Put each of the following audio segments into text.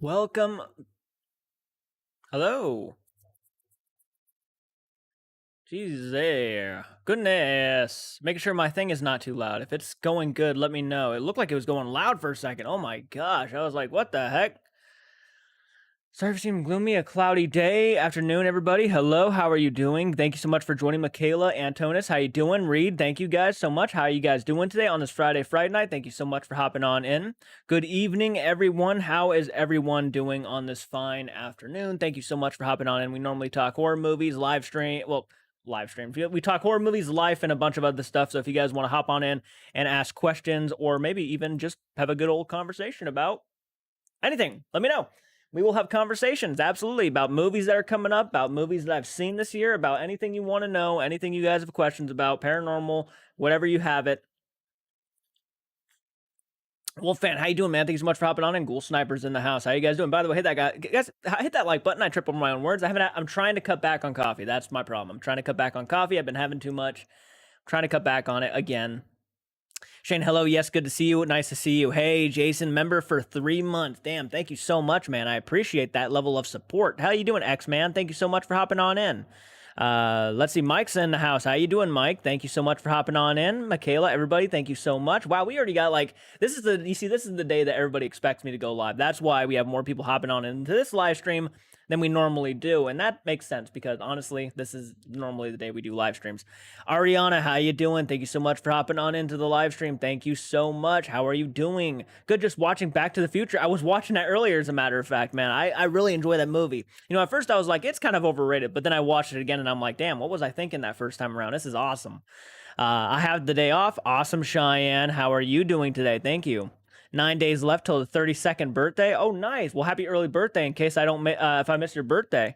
Welcome. Hello. Jeez there. Goodness. Making sure my thing is not too loud. If it's going good, let me know. It looked like it was going loud for a second. Oh my gosh. I was like, what the heck? Sorry for seeming gloomy. A cloudy day. Afternoon, everybody. Hello. How are you doing? Thank you so much for joining. Michaela, Antonis, how you doing? Reed, thank you guys so much. How are you guys doing today on this Friday night? Thank you so much for hopping on in. Good evening, everyone. How is everyone doing on this fine afternoon? Thank you so much for hopping on in. We normally talk horror movies, live stream. Well, live stream. We talk horror movies, life, and a bunch of other stuff. So if you guys want to hop on in and ask questions, or maybe even just have a good old conversation about anything, let me know. We will have conversations, absolutely, about movies that are coming up, about movies that I've seen this year, about anything you want to know, anything you guys have questions about, paranormal, whatever you have it. Wolfan, how you doing, man? Thank you so much for hopping on. And Ghoul Snipers in the house. How you guys doing? By the way, hit that guy, guys. Hit that like button. I trip over my own words. I'm trying to cut back on coffee. That's my problem. I'm trying to cut back on coffee. I've been having too much. I'm trying to cut back on it again. Shane, hello. Yes, good to see you. Nice to see you. Hey, Jason, member for 3 months. Damn, thank you so much, man. I appreciate that level of support. How you doing, X-Man? Thank you so much for hopping on in. Let's see. Mike's in the house. How you doing, Mike? Thank you so much for hopping on in. Michaela, everybody, thank you so much. Wow, we already got like, this is the day that everybody expects me to go live. That's why we have more people hopping on into this live stream than we normally do, and that makes sense because honestly, this is normally the day we do live streams. Ariana, how you doing? Thank you so much for hopping on into the live stream. Thank you so much. How are you doing? Good, just watching Back to the Future. I was watching that earlier, as a matter of fact, man. I really enjoy that movie. You know, at first I was like, it's kind of overrated, but then I watched it again and I'm like, damn, what was I thinking that first time around? This is awesome. I have the day off. Awesome, Cheyenne. How are you doing today? Thank you. 9 days left till the 32nd birthday. Oh, nice. Well, happy early birthday in case I don't, if I miss your birthday.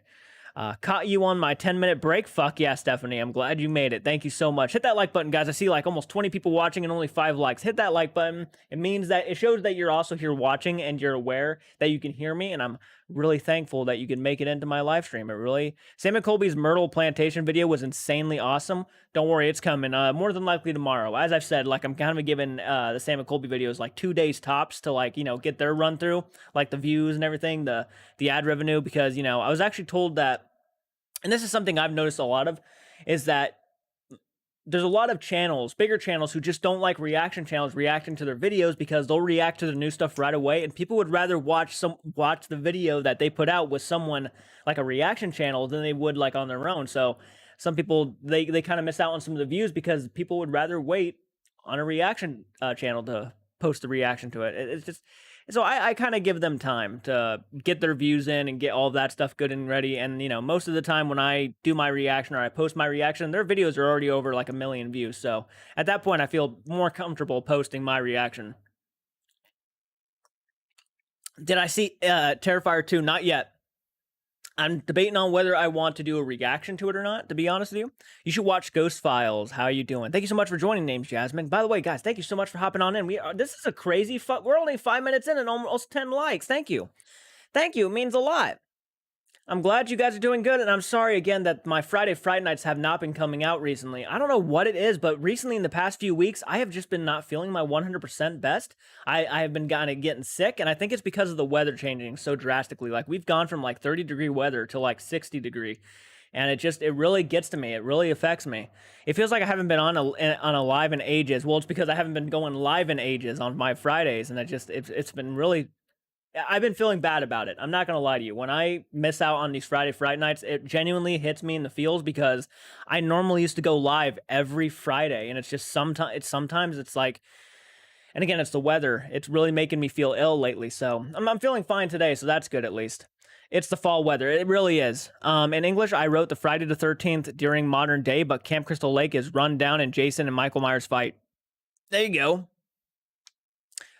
Caught you on my 10-minute break. Fuck yeah, Stephanie. I'm glad you made it. Thank you so much. Hit that like button, guys. I see like almost 20 people watching and only 5 likes. Hit that like button. It means that it shows that you're also here watching and you're aware that you can hear me. And I'm really thankful that you can make it into my live stream. It really, Sam and Colby's Myrtle Plantation video was insanely awesome. Don't worry, it's coming more than likely tomorrow. As I've said, like I'm kind of giving the Sam and Colby videos like 2 days tops to like, you know, get their run through, like the views and everything, the ad revenue, because, you know, I was actually told that, and this is something I've noticed a lot of, is that there's a lot of channels, bigger channels, who just don't like reaction channels reacting to their videos because they'll react to the new stuff right away, and people would rather watch the video that they put out with someone like a reaction channel than they would like on their own. So some people they kind of miss out on some of the views because people would rather wait on a reaction channel to post the reaction to it. It's just, so I kind of give them time to get their views in and get all that stuff good and ready. And, you know, most of the time when I do my reaction or I post my reaction, their videos are already over like 1 million views. So at that point, I feel more comfortable posting my reaction. Did I see Terrifier 2? Not yet. I'm debating on whether I want to do a reaction to it or not, to be honest with you. You should watch Ghost Files. How are you doing? Thank you so much for joining, names Jasmine. By the way, guys, thank you so much for hopping on in. This is a crazy we're only 5 minutes in and almost 10 likes. Thank you. Thank you. It means a lot. I'm glad you guys are doing good, and I'm sorry again that my Friday Fright Nights have not been coming out recently. I don't know what it is, but recently in the past few weeks, I have just been not feeling my 100% best. I have been kind of getting sick, and I think it's because of the weather changing so drastically. Like, we've gone from like 30-degree weather to like 60-degree, and it really gets to me. It really affects me. It feels like I haven't been on a live in ages. Well, it's because I haven't been going live in ages on my Fridays, and it's been really, I've been feeling bad about it. I'm not going to lie to you. When I miss out on these Friday Fright Nights, it genuinely hits me in the feels because I normally used to go live every Friday, and it's just sometimes it's like, and again, it's the weather. It's really making me feel ill lately. So I'm feeling fine today, so that's good at least. It's the fall weather. It really is. In English, I wrote the Friday the 13th during modern day, but Camp Crystal Lake is run down and Jason and Michael Myers fight. There you go.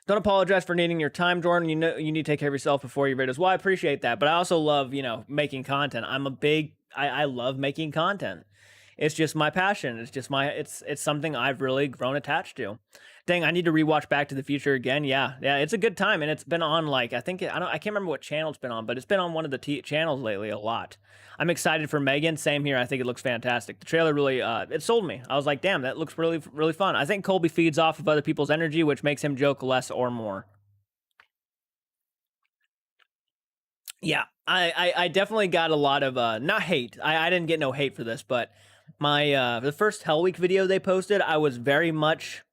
Don't apologize for needing your time, Jordan. You know you need to take care of yourself before your videos. Well, I appreciate that, but I also love, you know, making content. I love making content. It's just my passion. It's something I've really grown attached to. Dang, I need to rewatch Back to the Future again. Yeah, it's a good time, and it's been on like I can't remember what channel it's been on, but it's been on one of the channels lately a lot. I'm excited for Megan. Same here. I think it looks fantastic. The trailer really it sold me. I was like, damn, that looks really really fun. I think Colby feeds off of other people's energy, which makes him joke less or more. Yeah, I definitely got a lot of not hate. I didn't get no hate for this, but my the first Hell Week video they posted, I was very much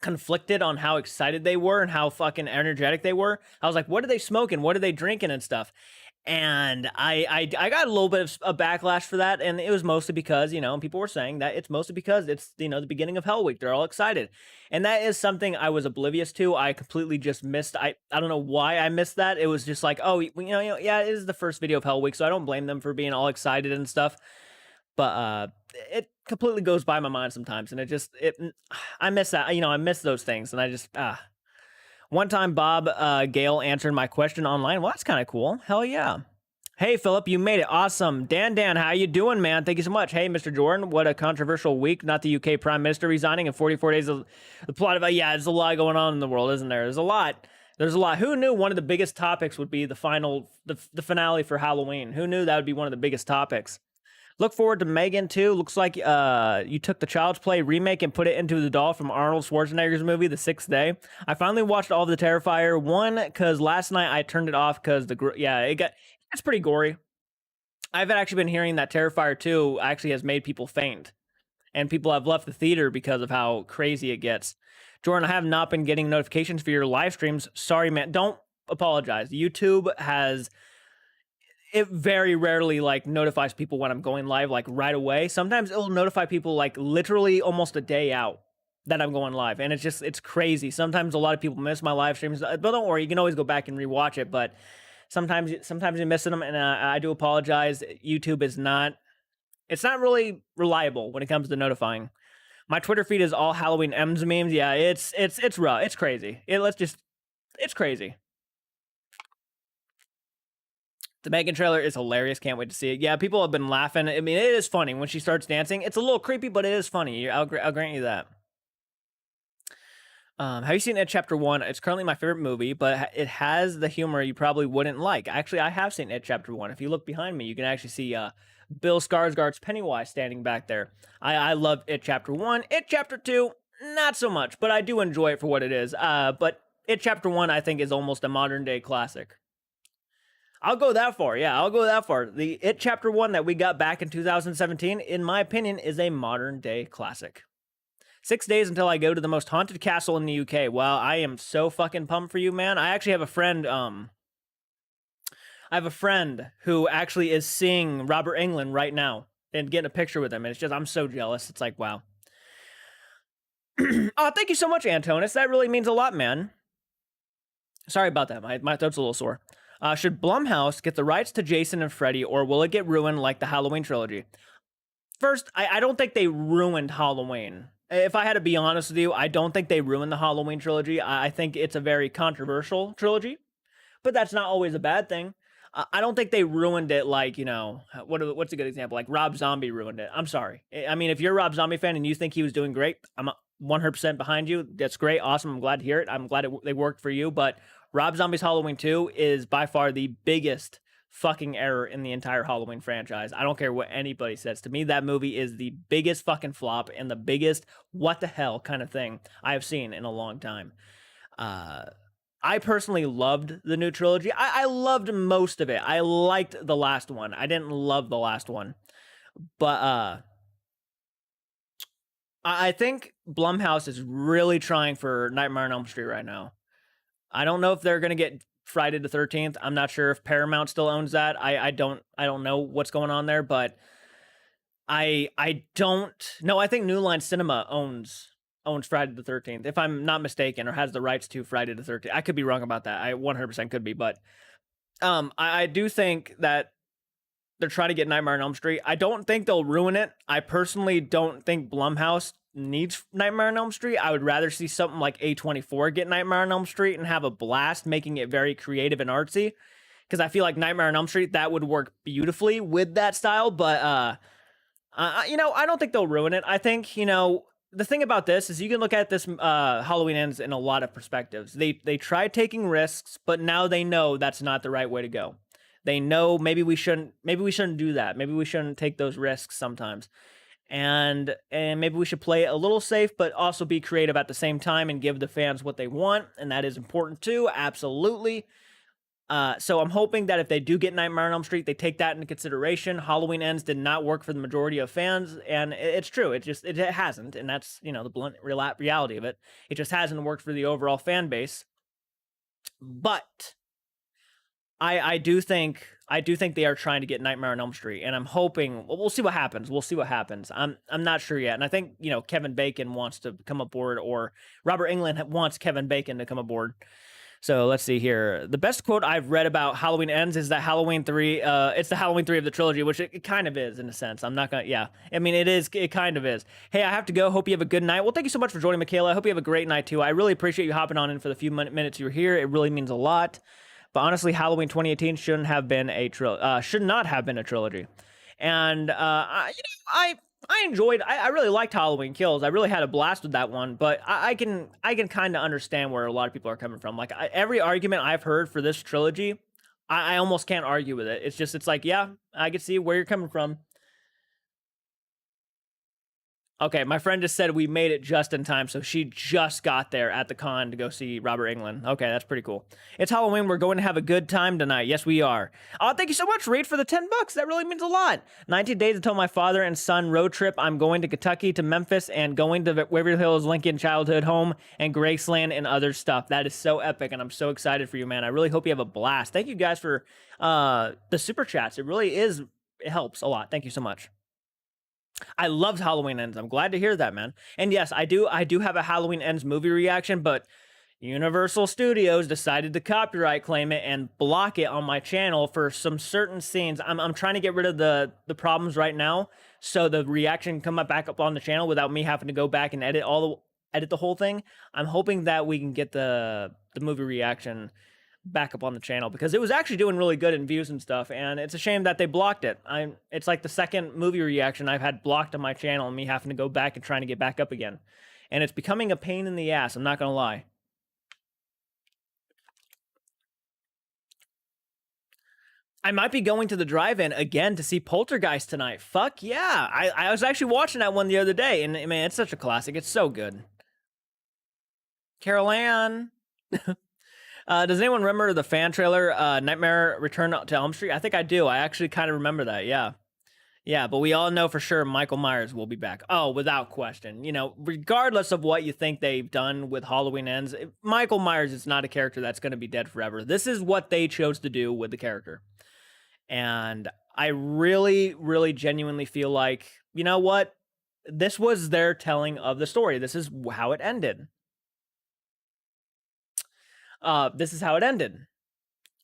conflicted on how excited they were and how fucking energetic they were. I was like, what are they smoking? What are they drinking and stuff? And I got a little bit of a backlash for that, and it was mostly because, you know, people were saying that it's mostly because it's, you know, the beginning of Hell Week. They're all excited, and that is something I was oblivious to. I completely just missed. I don't know why I missed that. It was just like, oh, yeah, it is the first video of Hell Week, so I don't blame them for being all excited and stuff. But it completely goes by my mind sometimes, and I miss that. You know, I miss those things, and I just one time, Bob Gale answered my question online. Well, that's kind of cool. Hell yeah. Hey, Philip, you made it. Awesome. Dan, how you doing, man? Thank you so much. Hey, Mr. Jordan, what a controversial week. Not the UK Prime Minister resigning in 44 days. Of the plot of, yeah, there's a lot going on in the world, isn't there? There's a lot. Who knew one of the biggest topics would be the finale for Halloween? Who knew that would be one of the biggest topics? Look forward to Megan too. Looks like you took the Child's Play remake and put it into the doll from Arnold Schwarzenegger's movie, The Sixth Day. I finally watched all of the Terrifier 1 because last night I turned it off because it's pretty gory. I've actually been hearing that Terrifier 2 actually has made people faint, and people have left the theater because of how crazy it gets. Jordan, I have not been getting notifications for your live streams. Sorry, man. Don't apologize. YouTube has... It very rarely like notifies people when I'm going live like right away. Sometimes it'll notify people like literally almost a day out that I'm going live, and it's crazy. Sometimes a lot of people miss my live streams, but don't worry, you can always go back and rewatch it. But sometimes you're missing them, and I do apologize. YouTube is not really reliable when it comes to notifying. My Twitter feed is all Halloween M's memes. Yeah, it's rough. It's crazy. It's crazy. The Megan trailer is hilarious. Can't wait to see it. Yeah, people have been laughing. I mean, it is funny when she starts dancing. It's a little creepy, but it is funny. I'll grant you that. Have you seen It Chapter 1? It's currently my favorite movie, but it has the humor you probably wouldn't like. Actually, I have seen It Chapter 1. If you look behind me, you can actually see Bill Skarsgård's Pennywise standing back there. I love It Chapter 1. It Chapter 2, not so much, but I do enjoy it for what it is. But It Chapter 1, I think, is almost a modern-day classic. I'll go that far. Yeah, I'll go that far. The It Chapter 1 that we got back in 2017, in my opinion, is a modern day classic. 6 days until I go to the most haunted castle in the UK. Well, I am so fucking pumped for you, man. I actually have a friend, who actually is seeing Robert Englund right now and getting a picture with him. And it's just, I'm so jealous. It's like, wow. Oh, thank you so much, Antonis. That really means a lot, man. Sorry about that. My throat's a little sore. Should Blumhouse get the rights to Jason and Freddy, or will it get ruined like the Halloween trilogy? First, I don't think they ruined Halloween. If I had to be honest with you, I don't think they ruined the Halloween trilogy. I think it's a very controversial trilogy, but that's not always a bad thing. I don't think they ruined it like, you know, what's a good example? Like Rob Zombie ruined it. I'm sorry. I mean, if you're a Rob Zombie fan and you think he was doing great, I'm 100% behind you. That's great. Awesome. I'm glad to hear it. I'm glad they worked for you, but Rob Zombie's Halloween 2 is by far the biggest fucking error in the entire Halloween franchise. I don't care what anybody says. To me, that movie is the biggest fucking flop and the biggest what the hell kind of thing I have seen in a long time. I personally loved the new trilogy. I loved most of it. I liked the last one. I didn't love the last one. But I think Blumhouse is really trying for Nightmare on Elm Street right now. I don't know if they're going to get Friday the 13th. I'm not sure if Paramount still owns that. I don't know what's going on there, but I don't know. I think New Line Cinema owns Friday the 13th, if I'm not mistaken, or has the rights to Friday the 13th. I could be wrong about that. I 100% could be, but I do think that they're trying to get Nightmare on Elm Street. I don't think they'll ruin it. I personally don't think Blumhouse needs Nightmare on Elm Street. I would rather see something like A24 get Nightmare on Elm Street and have a blast, making it very creative and artsy. Because I feel like Nightmare on Elm Street, that would work beautifully with that style. But, you know, I don't think they'll ruin it. I think, you know, the thing about this is you can look at this Halloween Ends in a lot of perspectives. They tried taking risks, but now they know that's not the right way to go. They know maybe we shouldn't do that. Maybe we shouldn't take those risks sometimes. And maybe we should play it a little safe, but also be creative at the same time and give the fans what they want. And that is important too. Absolutely. So I'm hoping that if they do get Nightmare on Elm Street, they take that into consideration. Halloween Ends did not work for the majority of fans, and it's true. It hasn't, and that's the blunt reality of it. It just hasn't worked for the overall fan base. But I do think they are trying to get Nightmare on Elm Street, and I'm hoping we'll see what happens. We'll see what happens. I'm not sure yet, and I think Kevin Bacon wants to come aboard, or Robert Englund wants Kevin Bacon to come aboard. So let's see here. The best quote I've read about Halloween Ends is that Halloween 3, it's the Halloween 3 of the trilogy, which it kind of is in a sense. I'm not going to, yeah. I mean, it kind of is. Hey, I have to go. Hope you have a good night. Well, thank you so much for joining, Michaela. I hope you have a great night too. I really appreciate you hopping on in for the few minutes you're here. It really means a lot. But honestly, Halloween 2018 should not have been a trilogy. And, I enjoyed. I really liked Halloween Kills. I really had a blast with that one. But I can kind of understand where a lot of people are coming from. Like every argument I've heard for this trilogy, I almost can't argue with it. It's like, yeah, I can see where you're coming from. Okay, my friend just said we made it just in time, so she just got there at the con to go see Robert Englund. Okay, that's pretty cool. It's Halloween. We're going to have a good time tonight. Yes, we are. Oh, thank you so much, Reed, for the $10. That really means a lot. 19 days until my father and son road trip. I'm going to Kentucky, to Memphis, and going to Waverly Hills Lincoln childhood home and Graceland and other stuff. That is so epic, and I'm so excited for you, man. I really hope you have a blast. Thank you guys for the super chats. It really is. It helps a lot. Thank you so much. I loved Halloween Ends. I'm glad to hear that, man. And yes, I do have a Halloween Ends movie reaction, but Universal Studios decided to copyright claim it and block it on my channel for some certain scenes. I'm trying to get rid of the problems right now, so the reaction can come back up on the channel without me having to go back and edit the whole thing. I'm hoping that we can get the movie reaction back up on the channel, because it was actually doing really good in views and stuff, and it's a shame that they blocked it. It's like the second movie reaction I've had blocked on my channel, and me having to go back and trying to get back up again, and it's becoming a pain in the ass. I'm not gonna lie. I might be going to the drive-in again to see Poltergeist tonight. Fuck yeah. I was actually watching that one the other day, and man, it's such a classic. It's so good. Carol Ann. Does anyone remember the fan trailer, Nightmare Return to Elm Street? I think I do. I actually kind of remember that, yeah. Yeah, but we all know for sure Michael Myers will be back. Oh, without question. Regardless of what you think they've done with Halloween Ends, Michael Myers is not a character that's going to be dead forever. This is what they chose to do with the character. And I really, really genuinely feel like, you know what? This was their telling of the story. This is how it ended. This is how it ended.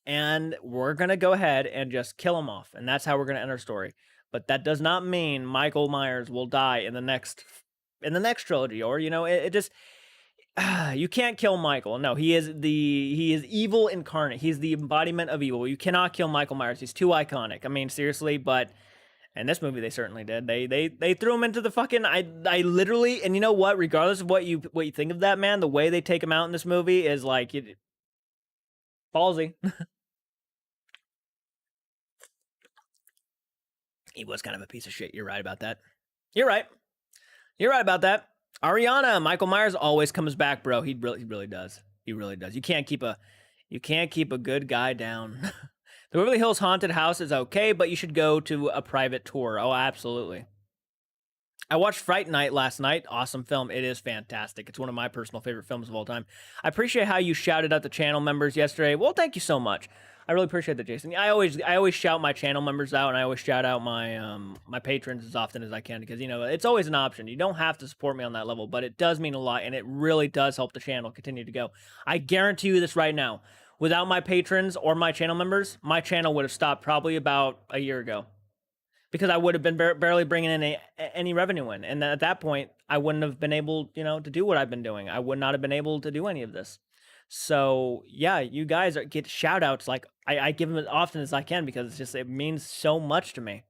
And we're going to go ahead and just kill him off. And that's how we're going to end our story. But that does not mean Michael Myers will die in the next trilogy, or, it just, you can't kill Michael. No, he is evil incarnate. He's the embodiment of evil. You cannot kill Michael Myers. He's too iconic. I mean, seriously, but in this movie, they certainly did. They threw him into the fucking, I literally, and you know what? Regardless of what you think of that, man, the way they take him out in this movie is like, ballsy. He was kind of a piece of shit. You're right about that. You're right about that. Ariana, Michael Myers always comes back, bro. He really does. He really does. You can't keep a good guy down. The Beverly Hills Haunted House is okay, but you should go to a private tour. Oh, absolutely. I watched Fright Night last night. Awesome film. It is fantastic. It's one of my personal favorite films of all time. I appreciate how you shouted out the channel members yesterday. Well, thank you so much. I really appreciate that, Jason. I always shout my channel members out, and I always shout out my my patrons as often as I can, because it's always an option. You don't have to support me on that level, but it does mean a lot, and it really does help the channel continue to go. I guarantee you this right now. Without my patrons or my channel members, my channel would have stopped probably about a year ago, because I would have been barely bringing in any revenue in. And at that point, I wouldn't have been able, to do what I've been doing. I would not have been able to do any of this. So yeah, you guys get shout outs. Like I give them as often as I can, because it means so much to me.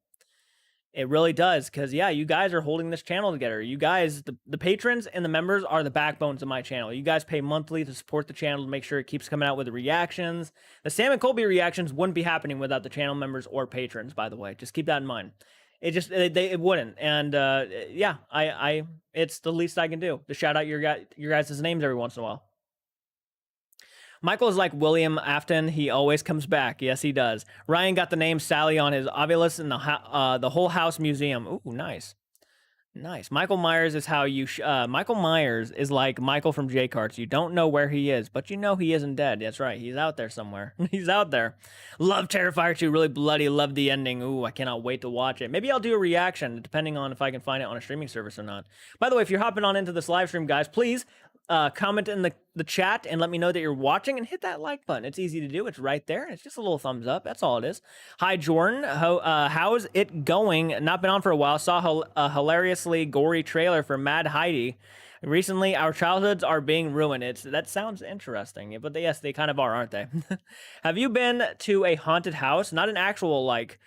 It really does. Because yeah, you guys are holding this channel together. You guys, the patrons and the members are the backbones of my channel. You guys pay monthly to support the channel, to make sure it keeps coming out with the reactions. The Sam and Colby reactions wouldn't be happening without the channel members or patrons, by the way. Just keep that in mind. It wouldn't. And yeah, it's the least I can do to shout out your guys' names every once in a while. Michael's like William Afton. He always comes back. Yes, he does. Ryan got the name Sally on his obelisk in the whole house museum. Ooh, nice. Nice. Michael Myers is how you. Michael Myers is like Michael from JCARTS. You don't know where he is, but you know he isn't dead. That's right. He's out there somewhere. He's out there. Love Terrifier 2. Really bloody. Love the ending. Ooh, I cannot wait to watch it. Maybe I'll do a reaction, depending on if I can find it on a streaming service or not. By the way, if you're hopping on into this live stream, guys, please comment in the chat and let me know that you're watching and hit that like button. It's easy to do. It's right there. It's just a little thumbs up. That's all it is. Hi, Jordan. How's it going? Not been on for a while. Saw a hilariously gory trailer for Mad Heidi. Recently, our childhoods are being ruined. That sounds interesting, but yes, they kind of are, aren't they? Have you been to a haunted house? Not an actual like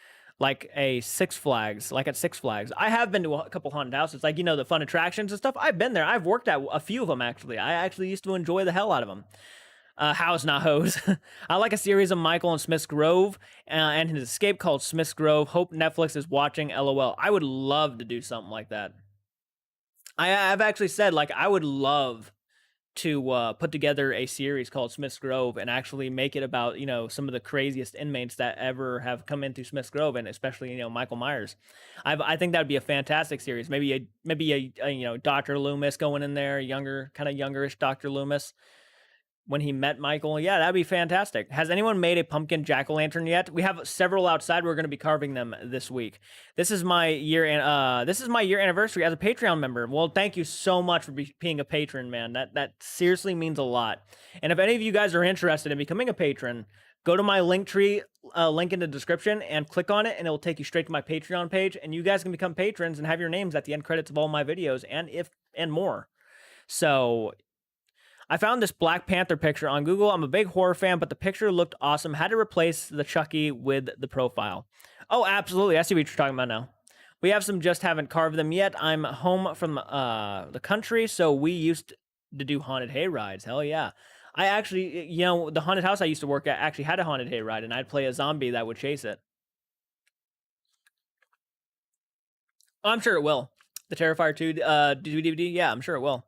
a Six Flags, like at Six Flags. I have been to a couple haunted houses, like, you know, the fun attractions and stuff. I've been there. I've worked at a few of them, actually. I actually used to enjoy the hell out of them. House, not hose. I like a series of Michael and Smith's Grove and his escape called Smith's Grove. Hope Netflix is watching, LOL. I would love to do something like that. I've actually said, like, I would love to put together a series called Smith's Grove and actually make it about, you know, some of the craziest inmates that ever have come into Smith's Grove, and especially, you know, Michael Myers. I think that would be a fantastic series. Maybe a you know, Dr. Loomis going in there, kind of youngerish Dr. Loomis when he met Michael. Yeah, that'd be fantastic. Has anyone made a pumpkin jack-o'-lantern yet? We have several outside. We're going to be carving them this week. This is my year anniversary as a Patreon member. Well, thank you so much for being a patron, man. That seriously means a lot. And if any of you guys are interested in becoming a patron, go to my Linktree link in the description and click on it, and it will take you straight to my Patreon page, and you guys can become patrons and have your names at the end credits of all my videos and more. So I found this Black Panther picture on Google. I'm a big horror fan, but the picture looked awesome. Had to replace the Chucky with the profile. Oh, absolutely. I see what you're talking about now. We have some, just haven't carved them yet. I'm home from the country, so we used to do haunted hay rides. Hell yeah. I actually, you know, the haunted house I used to work at actually had a haunted hay ride, and I'd play a zombie that would chase it. Oh, I'm sure it will. The Terrifier 2 DVD, yeah, I'm sure it will.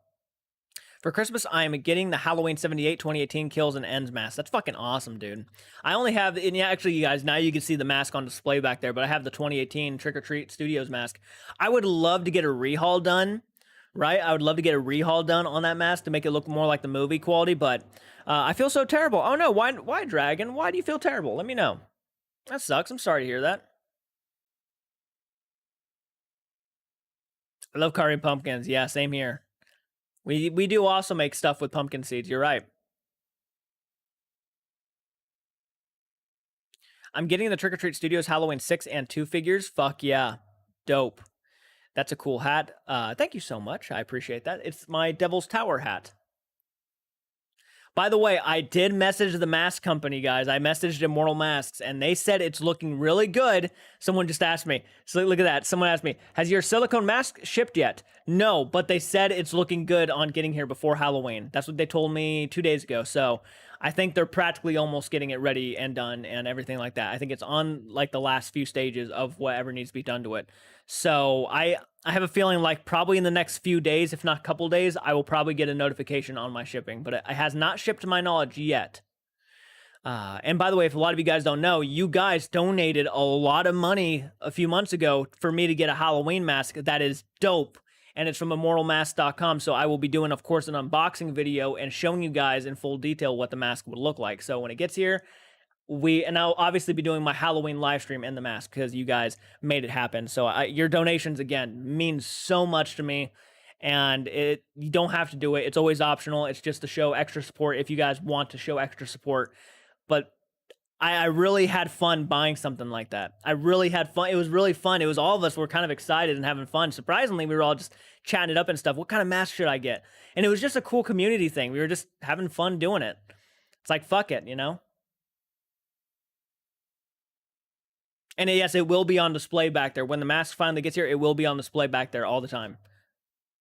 For Christmas, I'm getting the Halloween 78 2018 Kills and Ends mask. That's fucking awesome, dude. I only have, and yeah, actually, you guys, now you can see the mask on display back there, but I have the 2018 Trick or Treat Studios mask. I would love to get a rehaul done, right? I would love to get a rehaul done on that mask to make it look more like the movie quality, but I feel so terrible. Oh no, why Dragon? Why do you feel terrible? Let me know. That sucks. I'm sorry to hear that. I love carving pumpkins. Yeah, same here. We do also make stuff with pumpkin seeds. You're right. I'm getting the Trick or Treat Studios Halloween 6 and 2 figures. Fuck yeah. Dope. That's a cool hat. Thank you so much. I appreciate that. It's my Devil's Tower hat. By the way, I did message the mask company, guys. I messaged Immortal Masks, and they said it's looking really good. Someone just asked me. So look at that. Someone asked me, has your silicone mask shipped yet? No, but they said it's looking good on getting here before Halloween. That's what they told me 2 days ago. So I think they're practically almost getting it ready and done and everything like that. I think it's on like the last few stages of whatever needs to be done to it. So I have a feeling like probably in the next few days, if not a couple days, I will probably get a notification on my shipping, but it has not shipped to my knowledge yet. And by the way, if a lot of you guys don't know, you guys donated a lot of money a few months ago for me to get a Halloween mask that is dope. And it's from immortalmask.com. So I will be doing, of course, an unboxing video and showing you guys in full detail what the mask would look like. So when it gets here, and I'll obviously be doing my Halloween live stream in the mask because you guys made it happen. So your donations, again, mean so much to me. And you don't have to do it. It's always optional. It's just to show extra support if you guys want to show extra support. But I really had fun buying something like that. I really had fun. It was really fun. It was all of us were kind of excited and having fun. Surprisingly, we were all just chatting it up and stuff. What kind of mask should I get? And it was just a cool community thing. We were just having fun doing it. It's like, fuck it, you know? And yes, it will be on display back there. When the mask finally gets here, it will be on display back there all the time.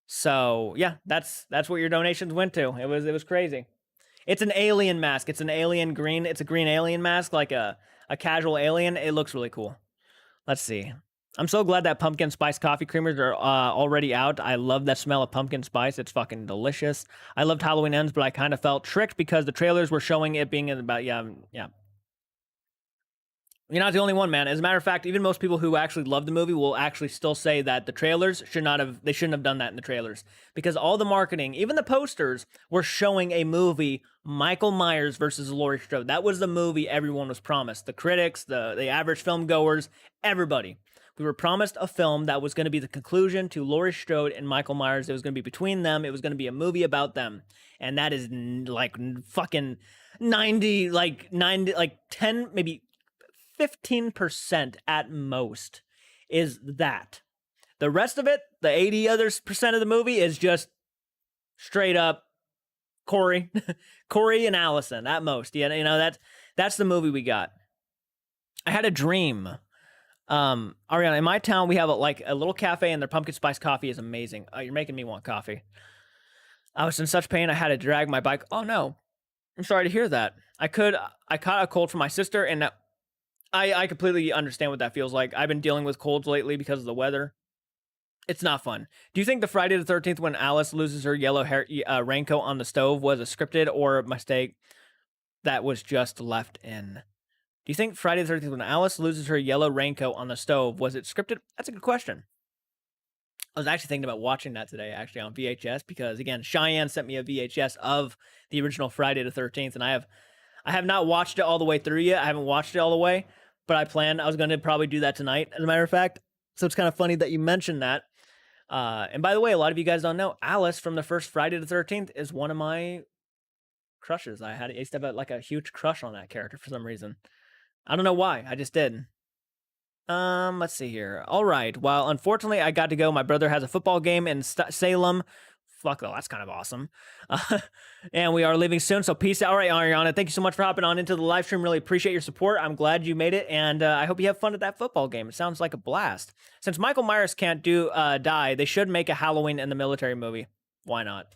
So yeah, that's what your donations went to. It was crazy. It's an alien mask. It's an alien green. It's a green alien mask, like a casual alien. It looks really cool. Let's see. I'm so glad that pumpkin spice coffee creamers are already out. I love that smell of pumpkin spice. It's fucking delicious. I loved Halloween Ends, but I kind of felt tricked because the trailers were showing it being about, yeah. You're not the only one, man. As a matter of fact, even most people who actually love the movie will actually still say that the trailers they shouldn't have done that in the trailers. Because all the marketing, even the posters, were showing a movie, Michael Myers versus Laurie Strode. That was the movie everyone was promised. The critics, the average film goers, everybody. We were promised a film that was going to be the conclusion to Laurie Strode and Michael Myers. It was going to be between them. It was going to be a movie about them. And that is like fucking 90, like 10, maybe 15% at most is that. The rest of it, the 80 other percent of the movie is just straight up Corey, Corey and Allison at most. Yeah, that's the movie we got. I had a dream. Ariana, in my town we have a little cafe and their pumpkin spice coffee is amazing. You're making me want coffee. I was in such pain I had to drag my bike. Oh no. I'm sorry to hear that. I caught a cold from my sister and I completely understand what that feels like. I've been dealing with colds lately because of the weather. It's not fun. Do you think the Friday the 13th when Alice loses her yellow raincoat on the stove was a scripted or a mistake that was just left in? Do you think Friday the 13th when Alice loses her yellow raincoat on the stove, was it scripted? That's a good question. I was actually thinking about watching that today, actually, on VHS, because, again, Cheyenne sent me a VHS of the original Friday the 13th, and I have not watched it all the way through yet. I haven't watched it all the way, but I was going to probably do that tonight, as a matter of fact. So it's kind of funny that you mentioned that. And by the way, a lot of you guys don't know, Alice from the first Friday the 13th is one of my crushes. I used to have a huge crush on that character for some reason. I don't know why. I just did. Let's see here. All right. Well, unfortunately, I got to go. My brother has a football game in Salem. Fuck, though, that's kind of awesome. And we are leaving soon, so peace out. All right, Ariana, thank you so much for hopping on into the live stream. Really appreciate your support. I'm glad you made it, and I hope you have fun at that football game. It sounds like a blast. Since Michael Myers can't die, they should make a Halloween in the military movie. Why not?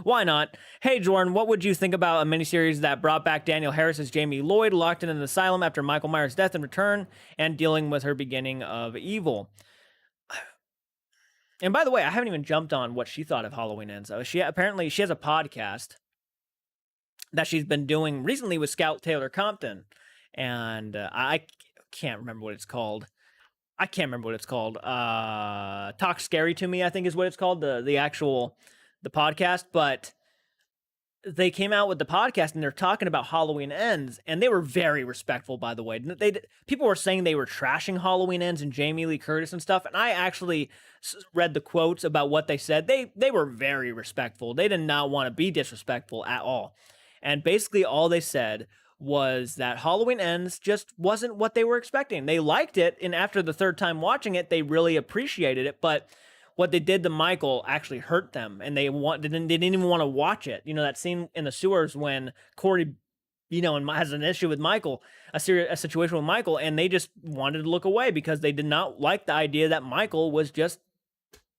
Why not? Hey, Jordan, what would you think about a miniseries that brought back Danielle Harris as Jamie Lloyd, locked in an asylum after Michael Myers' death and return, and dealing with her beginning of evil? And by the way, I haven't even jumped on what she thought of Halloween Ends. She has a podcast that she's been doing recently with Scout Taylor Compton, and I can't remember what it's called. Talk Scary to Me, I think is what it's called, the podcast, but they came out with the podcast and they're talking about Halloween Ends, and they were very respectful, by the way. People were saying they were trashing Halloween Ends and Jamie Lee Curtis and stuff, and I actually read the quotes about what they said. They were very respectful. They did not want to be disrespectful at all. And basically all they said was that Halloween Ends just wasn't what they were expecting. They liked it, and after the third time watching it, they really appreciated it, but what they did to Michael actually hurt them, and they didn't even want to watch it. You know, that scene in the sewers when Corey, and has an issue with Michael, a situation with Michael, and they just wanted to look away because they did not like the idea that Michael was just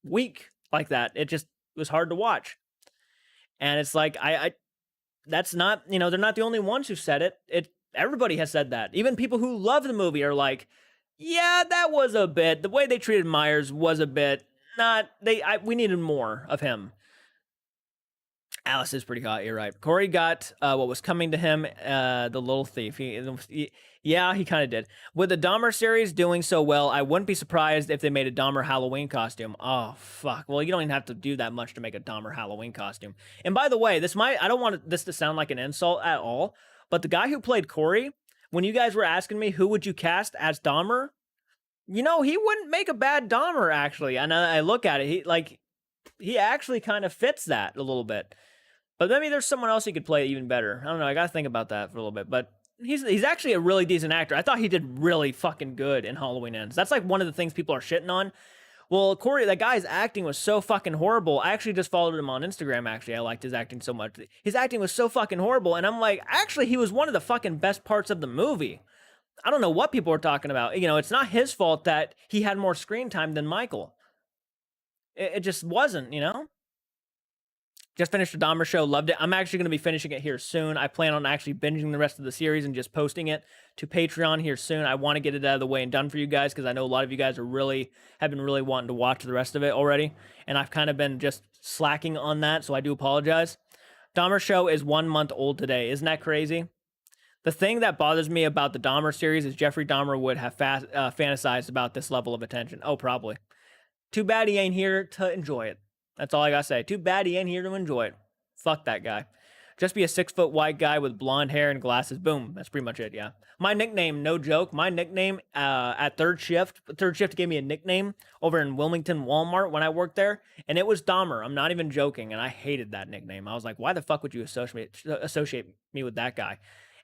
weak like that. It just was hard to watch. And it's like, that's not, they're not the only ones who said it. Everybody has said that. Even people who love the movie are like, yeah, that was a bit, the way they treated Myers was a bit, we needed more of him. Alice is pretty hot, you're right. Corey got what was coming to him, the little thief. He kind of did. With the Dahmer series doing so well, I wouldn't be surprised if they made a Dahmer Halloween costume. Oh, fuck. Well, you don't even have to do that much to make a Dahmer Halloween costume. And by the way, I don't want this to sound like an insult at all, but the guy who played Corey, when you guys were asking me who would you cast as Dahmer, he wouldn't make a bad Dahmer, actually. And I look at it, he actually kind of fits that a little bit. But maybe there's someone else he could play even better. I don't know. I got to think about that for a little bit. But he's actually a really decent actor. I thought he did really fucking good in Halloween Ends. That's like one of the things people are shitting on. Well, Corey, that guy's acting was so fucking horrible. I actually just followed him on Instagram, actually. I liked his acting so much. His acting was so fucking horrible. And I'm like, actually, he was one of the fucking best parts of the movie. I don't know what people are talking about. It's not his fault that he had more screen time than Michael. It just wasn't, Just finished the Dahmer show, loved it. I'm actually going to be finishing it here soon. I plan on actually binging the rest of the series and just posting it to Patreon here soon. I want to get it out of the way and done for you guys because I know a lot of you guys have been really wanting to watch the rest of it already, and I've kind of been just slacking on that, so I do apologize. Dahmer show is 1 month old today. Isn't that crazy? The thing that bothers me about the Dahmer series is Jeffrey Dahmer would have fantasized about this level of attention. Oh, probably. Too bad he ain't here to enjoy it. That's all I gotta say. Too bad he ain't here to enjoy it. Fuck that guy. Just be a 6-foot white guy with blonde hair and glasses. Boom. That's pretty much it, yeah. My nickname, no joke, my nickname at third shift gave me a nickname over in Wilmington Walmart when I worked there, and it was Dahmer. I'm not even joking, and I hated that nickname. I was like, why the fuck would you associate me with that guy?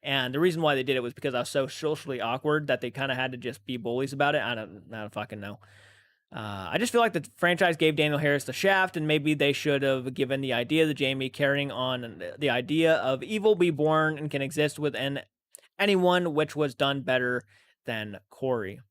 And the reason why they did it was because I was so socially awkward that they kind of had to just be bullies about it. I don't fucking know. I just feel like the franchise gave Daniel Harris the shaft, and maybe they should have given the idea to Jamie, carrying on the idea of evil be born and can exist within anyone, which was done better than Corey.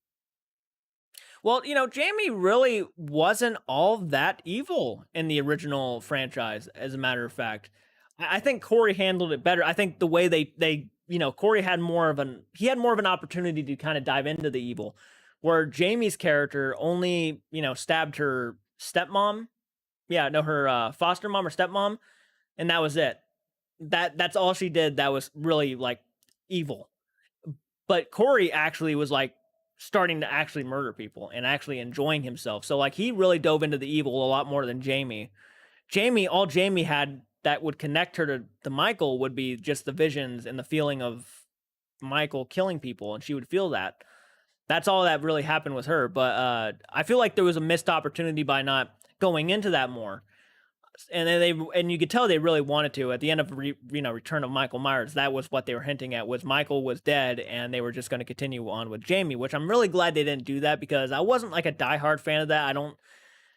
Well, Jamie really wasn't all that evil in the original franchise, as a matter of fact. I think Corey handled it better. I think the way they Corey had more of an opportunity to kind of dive into the evil, where Jamie's character only, stabbed her stepmom. Yeah, no, her foster mom or stepmom, and that was it. That's all she did that was really, like, evil. But Corey actually was, like, starting to actually murder people and actually enjoying himself. So, like, he really dove into the evil a lot more than Jamie. All Jamie had that would connect her to Michael would be just the visions and the feeling of Michael killing people, and she would feel that. That's all that really happened with her. But I feel like there was a missed opportunity by not going into that more. And then you could tell they really wanted to. At the end of Return of Michael Myers, that was what they were hinting at, was Michael was dead, and they were just going to continue on with Jamie, which I'm really glad they didn't do that, because I wasn't like a diehard fan of that. I don't,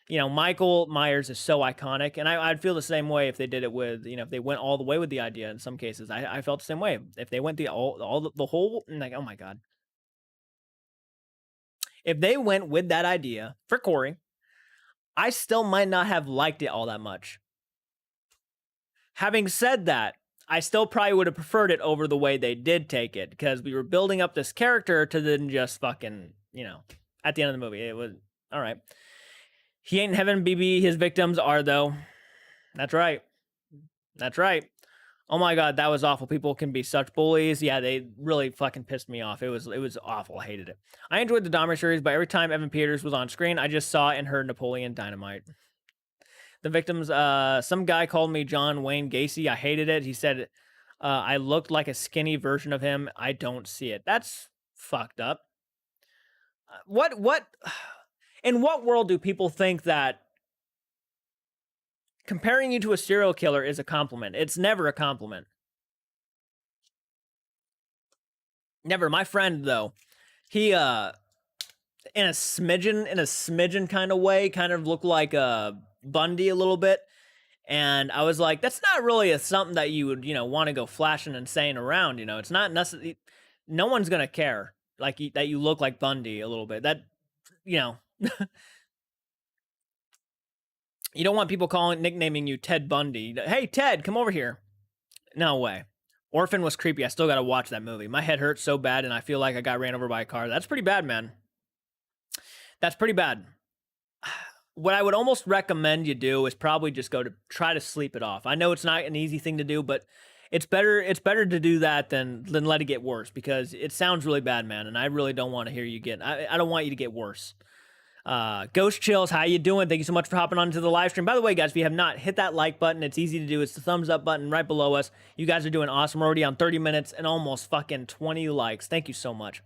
Michael Myers is so iconic, and I'd feel the same way if they did it with, if they went all the way with the idea. In some cases, I felt the same way. If they went the whole, like, oh my god. If they went with that idea for Corey, I still might not have liked it all that much. Having said that, I still probably would have preferred it over the way they did take it, because we were building up this character to then just fucking, at the end of the movie, it was, all right. He ain't in heaven, BB. His victims are, though. That's right. That's right. Oh my god, that was awful. People can be such bullies. Yeah, they really fucking pissed me off. It was awful. I hated it. I enjoyed the Dahmer series, but every time Evan Peters was on screen, I just saw and heard Napoleon Dynamite. The victims, some guy called me John Wayne Gacy. I hated it. He said I looked like a skinny version of him. I don't see it. That's fucked up. In what world do people think that comparing you to a serial killer is a compliment? It's never a compliment. Never. My friend, though, he in a smidgen kind of way, kind of looked like Bundy a little bit. And I was like, that's not really something that you would, want to go flashing and saying around. It's not necessarily, no one's gonna care like that you look like Bundy a little bit. That, you don't want people nicknaming you Ted Bundy. Hey, Ted, come over here. No way. Orphan was creepy. I still got to watch that movie. My head hurts so bad, and I feel like I got ran over by a car. That's pretty bad, man. That's pretty bad. What I would almost recommend you do is probably just try to sleep it off. I know it's not an easy thing to do, but it's better to do that than let it get worse, because it sounds really bad, man, and I really don't want to hear you I don't want you to get worse. Ghost Chills, how you doing? Thank you so much for hopping onto the live stream. By the way, guys, if you have not, hit that like button. It's easy to do. It's the thumbs up button right below us. You guys are doing awesome. We're already on 30 minutes and almost fucking 20 likes. Thank you so much.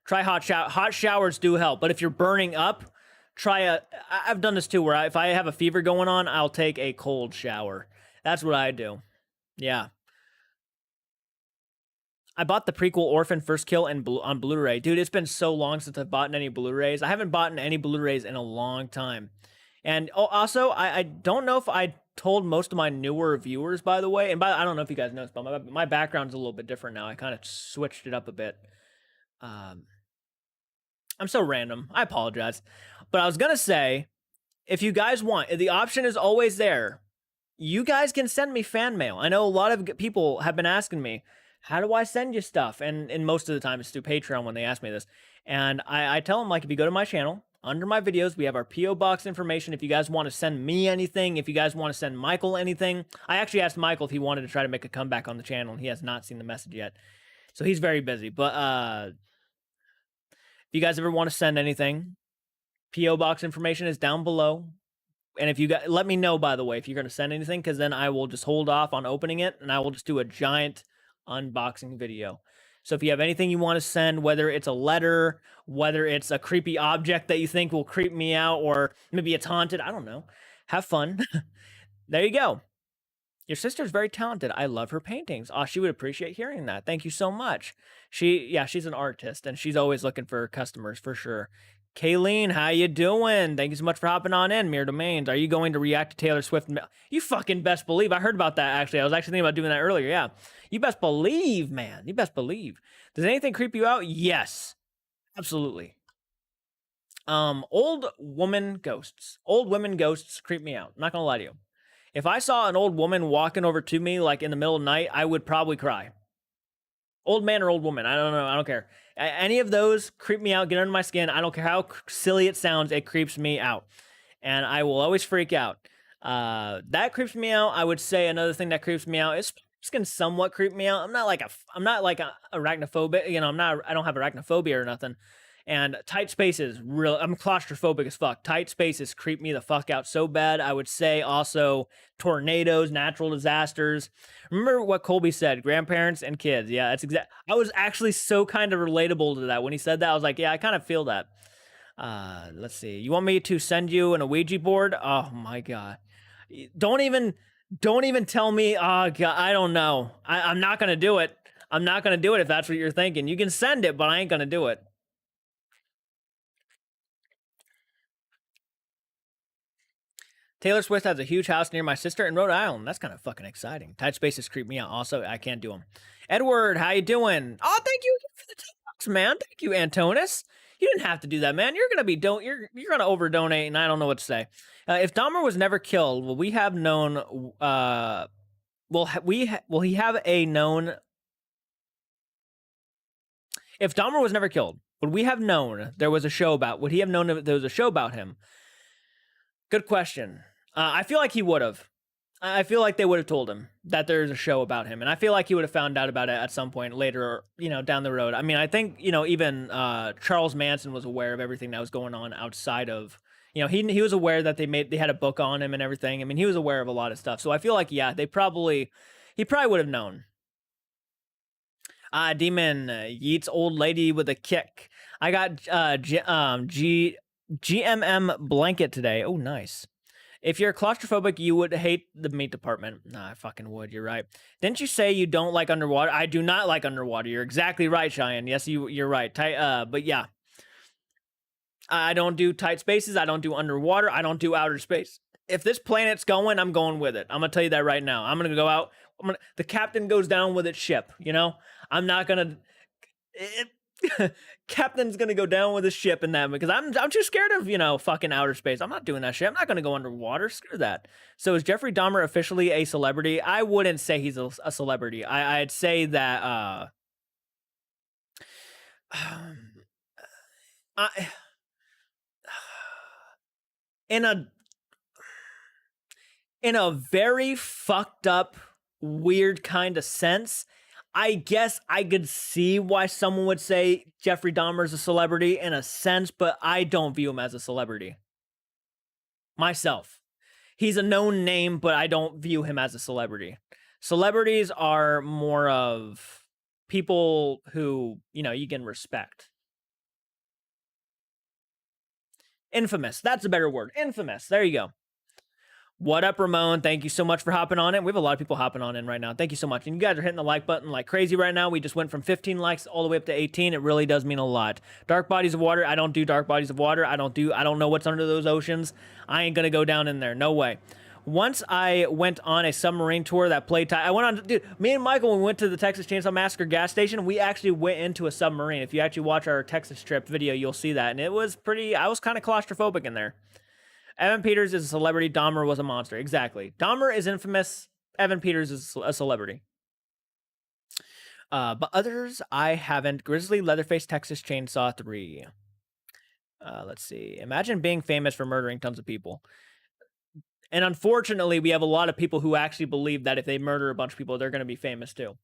Try hot shower. Hot showers do help, but if you're burning up, I've done this too, where if I have a fever going on, I'll take a cold shower. That's what I do. Yeah. I bought the prequel Orphan First Kill on Blu-ray. Dude, it's been so long since I've bought any Blu-rays. I haven't bought any Blu-rays in a long time. And also, I don't know if I told most of my newer viewers, by the way, and I don't know if you guys noticed, but my background's a little bit different now. I kind of switched it up a bit. I'm so random. I apologize. But I was going to say, if you guys want, the option is always there. you guys can send me fan mail. I know a lot of people have been asking me, how do I send you stuff? And most of the time it's through Patreon when they ask me this. And I tell them, like, if you go to my channel, under my videos, we have our P.O. Box information. If you guys want to send me anything, if you guys want to send Michael anything, I actually asked Michael if he wanted to try to make a comeback on the channel, and he has not seen the message yet. So he's very busy. But if you guys ever want to send anything, P.O. Box information is down below. And if you guys, let me know, by the way, if you're going to send anything, because then I will just hold off on opening it, and I will just do a giant unboxing video. So if you have anything you want to send, whether it's a letter, whether it's a creepy object that you think will creep me out, or maybe it's haunted, I don't know. Have fun. There you go. Your sister's very talented. I love her paintings. Oh, she would appreciate hearing that. Thank you so much. She's an artist, and she's always looking for customers for sure. Kayleen, how you doing? Thank you so much for hopping on in, Mere Domains. Are you going to react to Taylor Swift? You fucking best believe. I heard about that, actually. I was actually thinking about doing that earlier, yeah. You best believe, man. You best believe. Does anything creep you out? Yes. Absolutely. Old woman ghosts. Old women ghosts creep me out. I'm not gonna lie to you. If I saw an old woman walking over to me, like, in the middle of the night, I would probably cry. Old man or old woman, I don't know. I don't care. Any of those creep me out, get under my skin. I don't care how silly it sounds. It creeps me out. And I will always freak out. That creeps me out. I would say another thing that creeps me out is can somewhat creep me out. I'm not like a arachnophobic, you know, I don't have arachnophobia or nothing. And tight spaces, I'm claustrophobic as fuck. Tight spaces creep me the fuck out so bad. I would say also tornadoes, natural disasters. Remember what Colby said, grandparents and kids. Yeah, that's exact. I was actually so kind of relatable to that. When he said that, I was like, yeah, I kind of feel that. Let's see. You want me to send you an Ouija board? Oh my God. Don't even tell me, oh God, I don't know. I'm not going to do it. I'm not going to do it if that's what you're thinking. You can send it, but I ain't going to do it. Taylor Swift has a huge house near my sister in Rhode Island. That's kind of fucking exciting. Tight spaces creep me out. Also, I can't do them. Edward, how you doing? Oh, thank you for the $10, man. Thank you, Antonis. You didn't have to do that, man. You're gonna be you're gonna over donate, and I don't know what to say. If Dahmer was never killed, will we have known? Will he have a known? If Dahmer was never killed, would we have known there was a show about? Would he have known there was a show about him? Good question. I feel like he would have. I feel like they would have told him that there's a show about him, and I feel like he would have found out about it at some point later, you know, down the road. I mean, I think, you know, even Charles Manson was aware of everything that was going on outside of, you know, he was aware that they had a book on him and everything. I mean, he was aware of a lot of stuff. So I feel like, yeah, he probably would have known. Demon, Yeats old lady with a kick. I got GMM blanket today. Oh, nice. If you're claustrophobic, you would hate the meat department. Nah, I fucking would. You're right. Didn't you say you don't like underwater? I do not like underwater. You're exactly right, Cheyenne. Yes, you're right. But yeah. I don't do tight spaces. I don't do underwater. I don't do outer space. If this planet's going, I'm going with it. I'm going to tell you that right now. I'm going to go out. The captain goes down with its ship, you know? I'm not going to... Captain's gonna go down with his ship in that, because I'm too scared of, you know, fucking outer space. I'm not doing that shit. I'm not gonna go underwater. Screw that. So is Jeffrey Dahmer officially a celebrity? I wouldn't say he's a celebrity. I'd say that in a very fucked up, weird kind of sense, I guess I could see why someone would say Jeffrey Dahmer's a celebrity in a sense, but I don't view him as a celebrity myself. He's a known name, but I don't view him as a celebrity. Celebrities are more of people who, you know, you can respect. Infamous. That's a better word. Infamous. There you go. What up, Ramon? Thank you so much for hopping on in. We have a lot of people hopping on in right now. Thank you so much. And you guys are hitting the like button like crazy right now. We just went from 15 likes all the way up to 18. It really does mean a lot. Dark bodies of water. I don't do dark bodies of water. I don't know what's under those oceans. I ain't gonna go down in there. No way. Once I went on a submarine tour that played I went on, dude, me and Michael, when we went to the Texas Chainsaw Massacre gas station, we actually went into a submarine. If you actually watch our Texas trip video, you'll see that. And it was pretty, I was kind of claustrophobic in there. Evan Peters is a celebrity. Dahmer was a monster. Exactly. Dahmer is infamous. Evan Peters is a celebrity. But others I haven't. Grizzly, Leatherface, Texas Chainsaw 3. Let's see. Imagine being famous for murdering tons of people. And unfortunately, we have a lot of people who actually believe that if they murder a bunch of people, they're going to be famous too.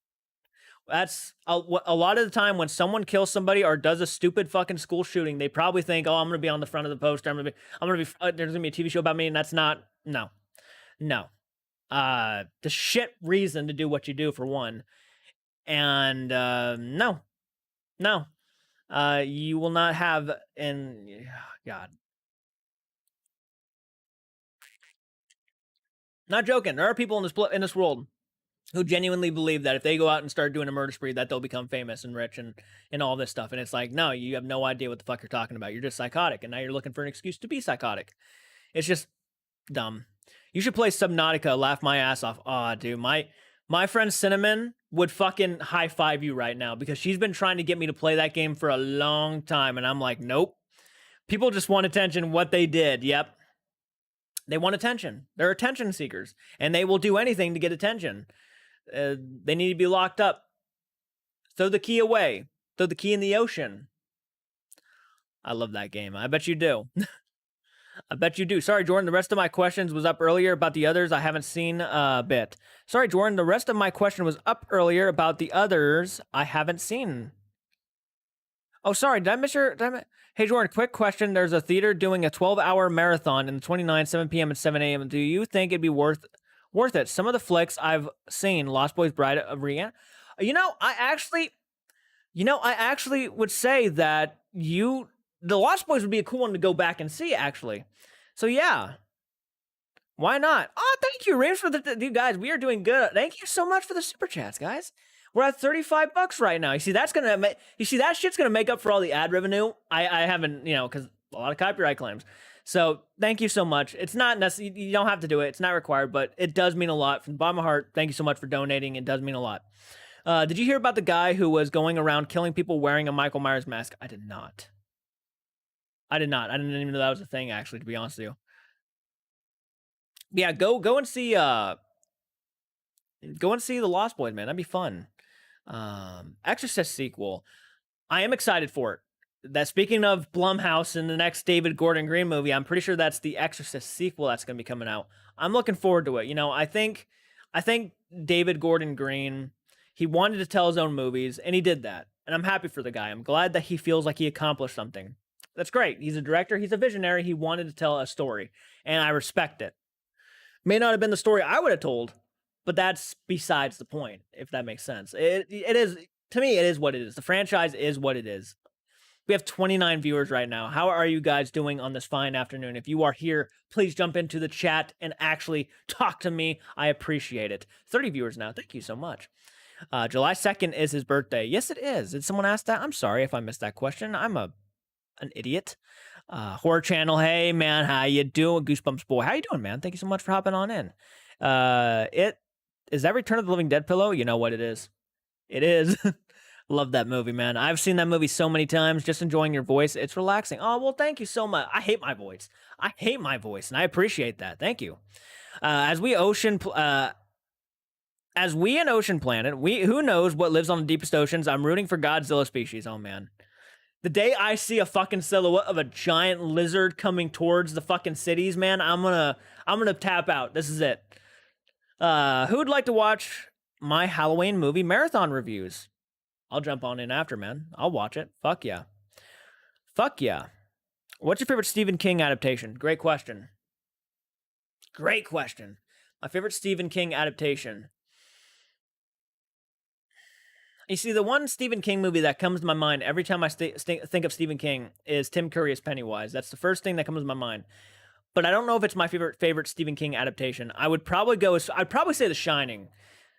That's a lot of the time when someone kills somebody or does a stupid fucking school shooting, they probably think, "Oh, I'm going to be on the front of the poster. There's going to be a TV show about me," and that's not. No. The shit reason to do what you do, for one, and no, you will not have. And God, not joking. There are people in this world who genuinely believe that if they go out and start doing a murder spree, that they'll become famous and rich and all this stuff. And it's like, no, you have no idea what the fuck you're talking about. You're just psychotic, and now you're looking for an excuse to be psychotic. It's just dumb. You should play Subnautica. Laugh my ass off. Aw, dude, my friend Cinnamon would fucking high five you right now because she's been trying to get me to play that game for a long time, and I'm like, nope. People just want attention. What they did, yep. They want attention. They're attention seekers, and they will do anything to get attention. They need to be locked up. Throw the key away. Throw the key in the ocean. I love that game. I bet you do. I bet you do. Sorry, Jordan. The rest of my questions was up earlier about the others. I haven't seen a bit. Sorry, Jordan. The rest of my question was up earlier about the others. I haven't seen. Oh, sorry. Did I miss your... Hey, Jordan, quick question. There's a theater doing a 12-hour marathon in the 29th, 7 p.m. and 7 a.m. Do you think it'd be worth it? Some of the flicks I've seen, Lost Boys, Bride of Rihanna. I actually would say that the Lost Boys would be a cool one to go back and see, actually. So yeah, why not? Oh, thank you, Reams, for you guys. We are doing good. Thank you so much for the super chats, guys. We're at $35 right now. You see, that shit's gonna make up for all the ad revenue. I haven't, because a lot of copyright claims. So thank you so much. It's not necessary. You don't have to do it. It's not required, but it does mean a lot. From the bottom of my heart, thank you so much for donating. It does mean a lot. Did you hear about the guy who was going around killing people wearing a Michael Myers mask? I did not. I didn't even know that was a thing, actually, to be honest with you. Yeah, go and see The Lost Boys, man. That'd be fun. Exorcist sequel. I am excited for it. That, speaking of Blumhouse and the next David Gordon Green movie, I'm pretty sure that's the Exorcist sequel that's going to be coming out. I'm looking forward to it. I think David Gordon Green, he wanted to tell his own movies, and he did that. And I'm happy for the guy. I'm glad that he feels like he accomplished something. That's great. He's a director. He's a visionary. He wanted to tell a story, and I respect it. May not have been the story I would have told, but that's besides the point, if that makes sense. It is, to me, it is what it is. The franchise is what it is. We have 29 viewers right now. How are you guys doing on this fine afternoon? If you are here, please jump into the chat and actually talk to me. I appreciate it. 30 viewers now. Thank you so much. July 2nd is his birthday. Yes, it is. Did someone ask that? I'm sorry if I missed that question. I'm an idiot. Horror Channel. Hey, man. How you doing? Goosebumps boy. How you doing, man? Thank you so much for hopping on in. Is that Return of the Living Dead pillow? You know what it is. It is. Love that movie, man. I've seen that movie so many times. Just enjoying your voice. It's relaxing. Oh, well, thank you so much. I hate my voice. And I appreciate that. Thank you. As we in Ocean Planet, who knows what lives on the deepest oceans? I'm rooting for Godzilla species. Oh, man. The day I see a fucking silhouette of a giant lizard coming towards the fucking cities, man, I'm gonna tap out. This is it. Who would like to watch my Halloween movie marathon reviews? I'll jump on in after, man. I'll watch it. Fuck yeah. Fuck yeah. What's your favorite Stephen King adaptation? Great question. Great question. My favorite Stephen King adaptation. You see, the one Stephen King movie that comes to my mind every time I think of Stephen King is Tim Curry as Pennywise. That's the first thing that comes to my mind. But I don't know if it's my favorite Stephen King adaptation. I'd probably say The Shining.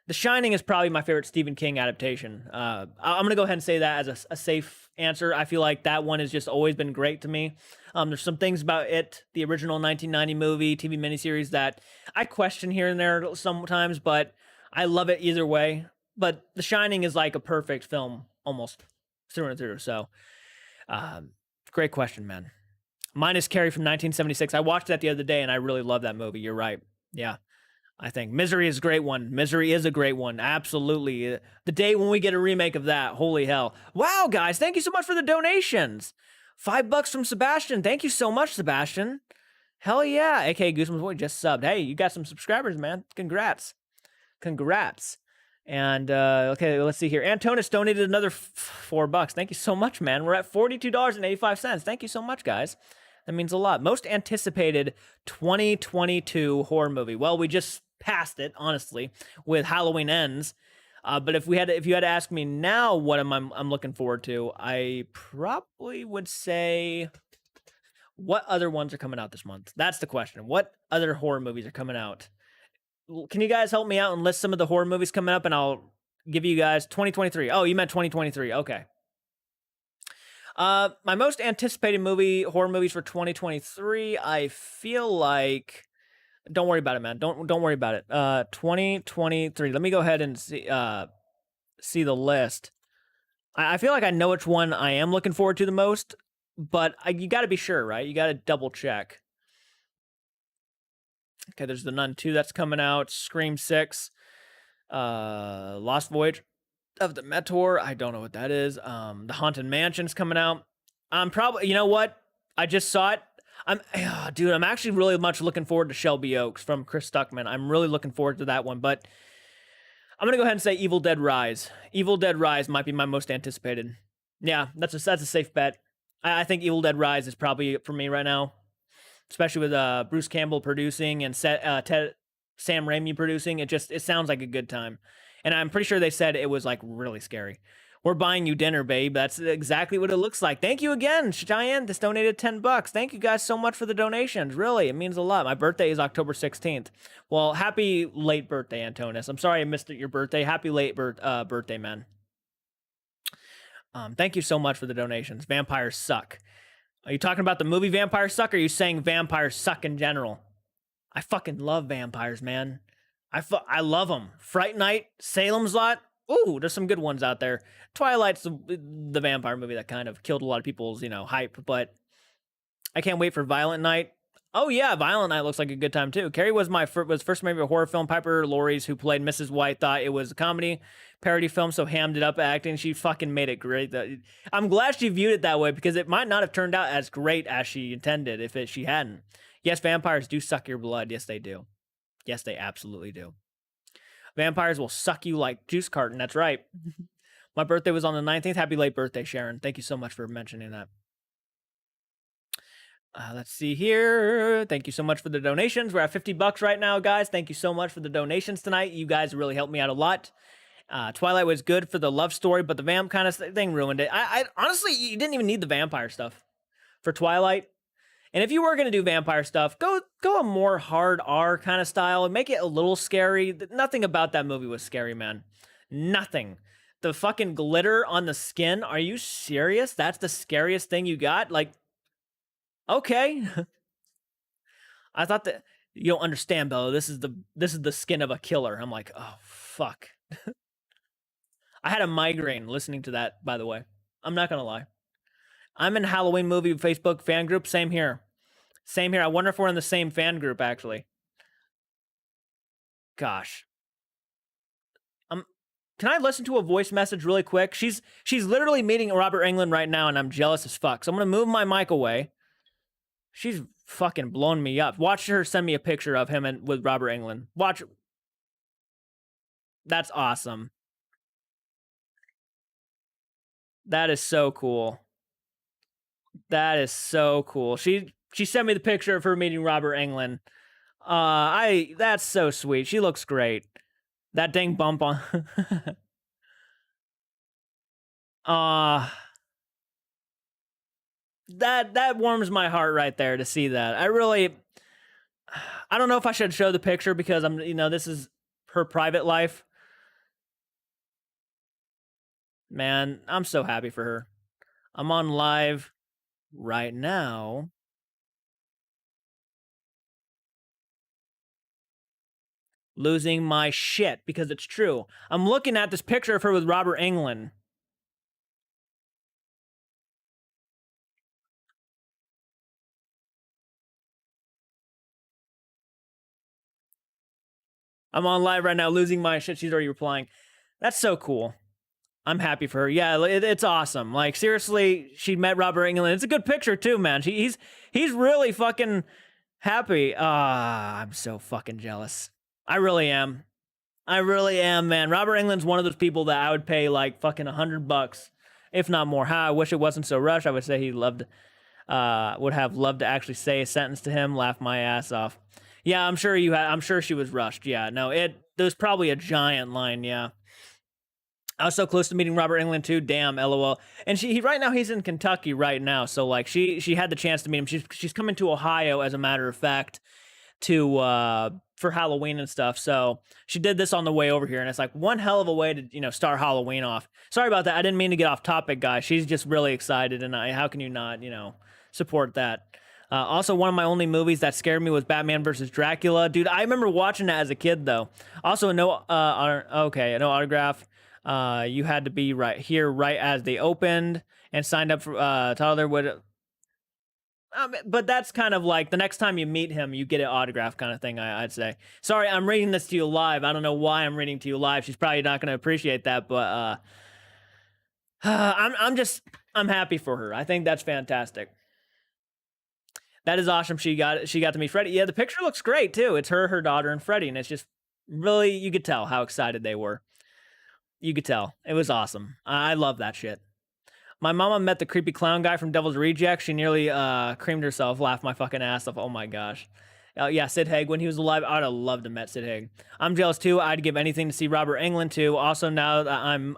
The Shining is probably my favorite Stephen King adaptation. I'm going to go ahead and say that as a safe answer. I feel like that one has just always been great to me. There's some things about it, the original 1990 movie, TV miniseries, that I question here and there sometimes, but I love it either way. But The Shining is like a perfect film, almost through and through. So, great question, man. Mine is Carrie from 1976. I watched that the other day and I really love that movie. You're right. Yeah. I think Misery is a great one. Misery is a great one. Absolutely. The day when we get a remake of that, holy hell. Wow, guys, thank you so much for the donations. $5 from Sebastian. Thank you so much, Sebastian. Hell yeah. AKA Gooseman's Boy just subbed. Hey, you got some subscribers, man. Congrats. Congrats. And okay, let's see here. Antonis donated another $4. Thank you so much, man. We're at $42.85. Thank you so much, guys. That means a lot. Most anticipated 2022 horror movie. Well, we just passed it, honestly, with Halloween Ends. But if you had to ask me now what I'm looking forward to, I probably would say, what other ones are coming out this month? That's the question. What other horror movies are coming out? Can you guys help me out and list some of the horror movies coming up, and I'll give you guys 2023. Oh, you meant 2023. Okay. My most anticipated horror movies for 2023, I feel like, don't worry about it, man. Don't worry about it. 2023. Let me go ahead and see the list. I feel like I know which one I am looking forward to the most, but you got to be sure, right? You got to double check. Okay, there's The Nun 2 that's coming out. Scream 6. Lost Voyage of the Meteor. I don't know what that is. The Haunted Mansion's coming out. I'm probably, you know what? I just saw it. I'm actually really much looking forward to Shelby Oaks from Chris Stuckman. I'm really looking forward to that one, but I'm going to go ahead and say Evil Dead Rise. Evil Dead Rise might be my most anticipated. Yeah, that's a safe bet. I think Evil Dead Rise is probably for me right now, especially with Bruce Campbell producing and Sam Raimi producing. It sounds like a good time. And I'm pretty sure they said it was like really scary. We're buying you dinner, babe. That's exactly what it looks like. Thank you again, Cheyenne. This donated $10. Thank you guys so much for the donations. Really, it means a lot. My birthday is October 16th. Well, happy late birthday, Antonis. I'm sorry I missed your birthday. Happy late birthday, man. Thank you so much for the donations. Vampires suck. Are you talking about the movie Vampires Suck, or are you saying vampires suck in general? I fucking love vampires, man. I love them. Fright Night, Salem's Lot. Ooh, there's some good ones out there. Twilight's the vampire movie that kind of killed a lot of people's, hype, but I can't wait for Violent Night. Oh yeah, Violent Night looks like a good time too. Carrie was first maybe a horror film. Piper Laurie, who played Mrs. White, thought it was a comedy parody film, so hammed it up acting. She fucking made it great. I'm glad she viewed it that way, because it might not have turned out as great as she intended if she hadn't. Yes, vampires do suck your blood. Yes, they do. Yes, they absolutely do. Vampires will suck you like juice carton. That's right. My birthday was on the 19th. Happy late birthday, Sharon. Thank you so much for mentioning that. Let's see here. Thank you so much for the donations. We're at $50 right now, guys. Thank you so much for the donations tonight. You guys really helped me out a lot. Twilight was good for the love story, but the vamp kind of thing ruined it. I honestly, you didn't even need the vampire stuff for Twilight. And if you were going to do vampire stuff, go a more hard R kind of style and make it a little scary. Nothing about that movie was scary, man. Nothing. The fucking glitter on the skin. Are you serious? That's the scariest thing you got? Like, okay. I thought that you don't understand, Bella. This is the skin of a killer. I'm like, oh fuck. I had a migraine listening to that, by the way. I'm not gonna lie. I'm in Halloween movie Facebook fan group. Same here. Same here. I wonder if we're in the same fan group, actually. Gosh. Can I listen to a voice message really quick? She's literally meeting Robert Englund right now, and I'm jealous as fuck. So I'm gonna move my mic away. She's fucking blowing me up. Watch her send me a picture of him with Robert Englund. Watch. That's awesome. That is so cool. That is so cool. She sent me the picture of her meeting Robert Englund. That's so sweet. She looks great. That dang bump on. That warms my heart right there to see that. I don't know if I should show the picture, because this is her private life. Man, I'm so happy for her. I'm on live right now. Losing my shit, because it's true. I'm looking at this picture of her with Robert Englund. I'm on live right now, losing my shit. She's already replying. That's so cool. I'm happy for her. Yeah, it's awesome. Like seriously, she met Robert England. It's a good picture too, man. He's really fucking happy. I'm so fucking jealous. I really am. I really am, man. Robert England's one of those people that I would pay like fucking $100, if not more. How I wish it wasn't so rushed. I would say he would have loved to actually say a sentence to him. Laugh my ass off. Yeah, I'm sure you had. I'm sure she was rushed. Yeah, no, there's probably a giant line. Yeah. I was so close to meeting Robert England too. Damn, lol. And right now he's in Kentucky right now. So like she had the chance to meet him. She's coming to Ohio as a matter of fact to for Halloween and stuff. So she did this on the way over here, and it's like one hell of a way to start Halloween off. Sorry about that. I didn't mean to get off topic, guys. She's just really excited, and how can you not support that? Also, one of my only movies that scared me was Batman versus Dracula. Dude, I remember watching that as a kid though. Also, no autograph. You had to be right here right as they opened and signed up for Tyler would. But that's kind of like the next time you meet him, you get an autograph kind of thing, I'd say. Sorry, I'm reading this to you live. I don't know why I'm reading to you live. She's probably not going to appreciate that, but I'm happy for her. I think that's fantastic. That is awesome. She got to meet Freddie. Yeah, the picture looks great too. It's her daughter, and Freddie, and it's just really, you could tell how excited they were. You could tell. It was awesome. I love that shit. My mama met the creepy clown guy from Devil's Rejects. She nearly creamed herself, laughed my fucking ass off. Oh my gosh. Yeah, Sid Haig, when he was alive, I'd have loved to met Sid Haig. I'm jealous too. I'd give anything to see Robert Englund too. Also, now that I'm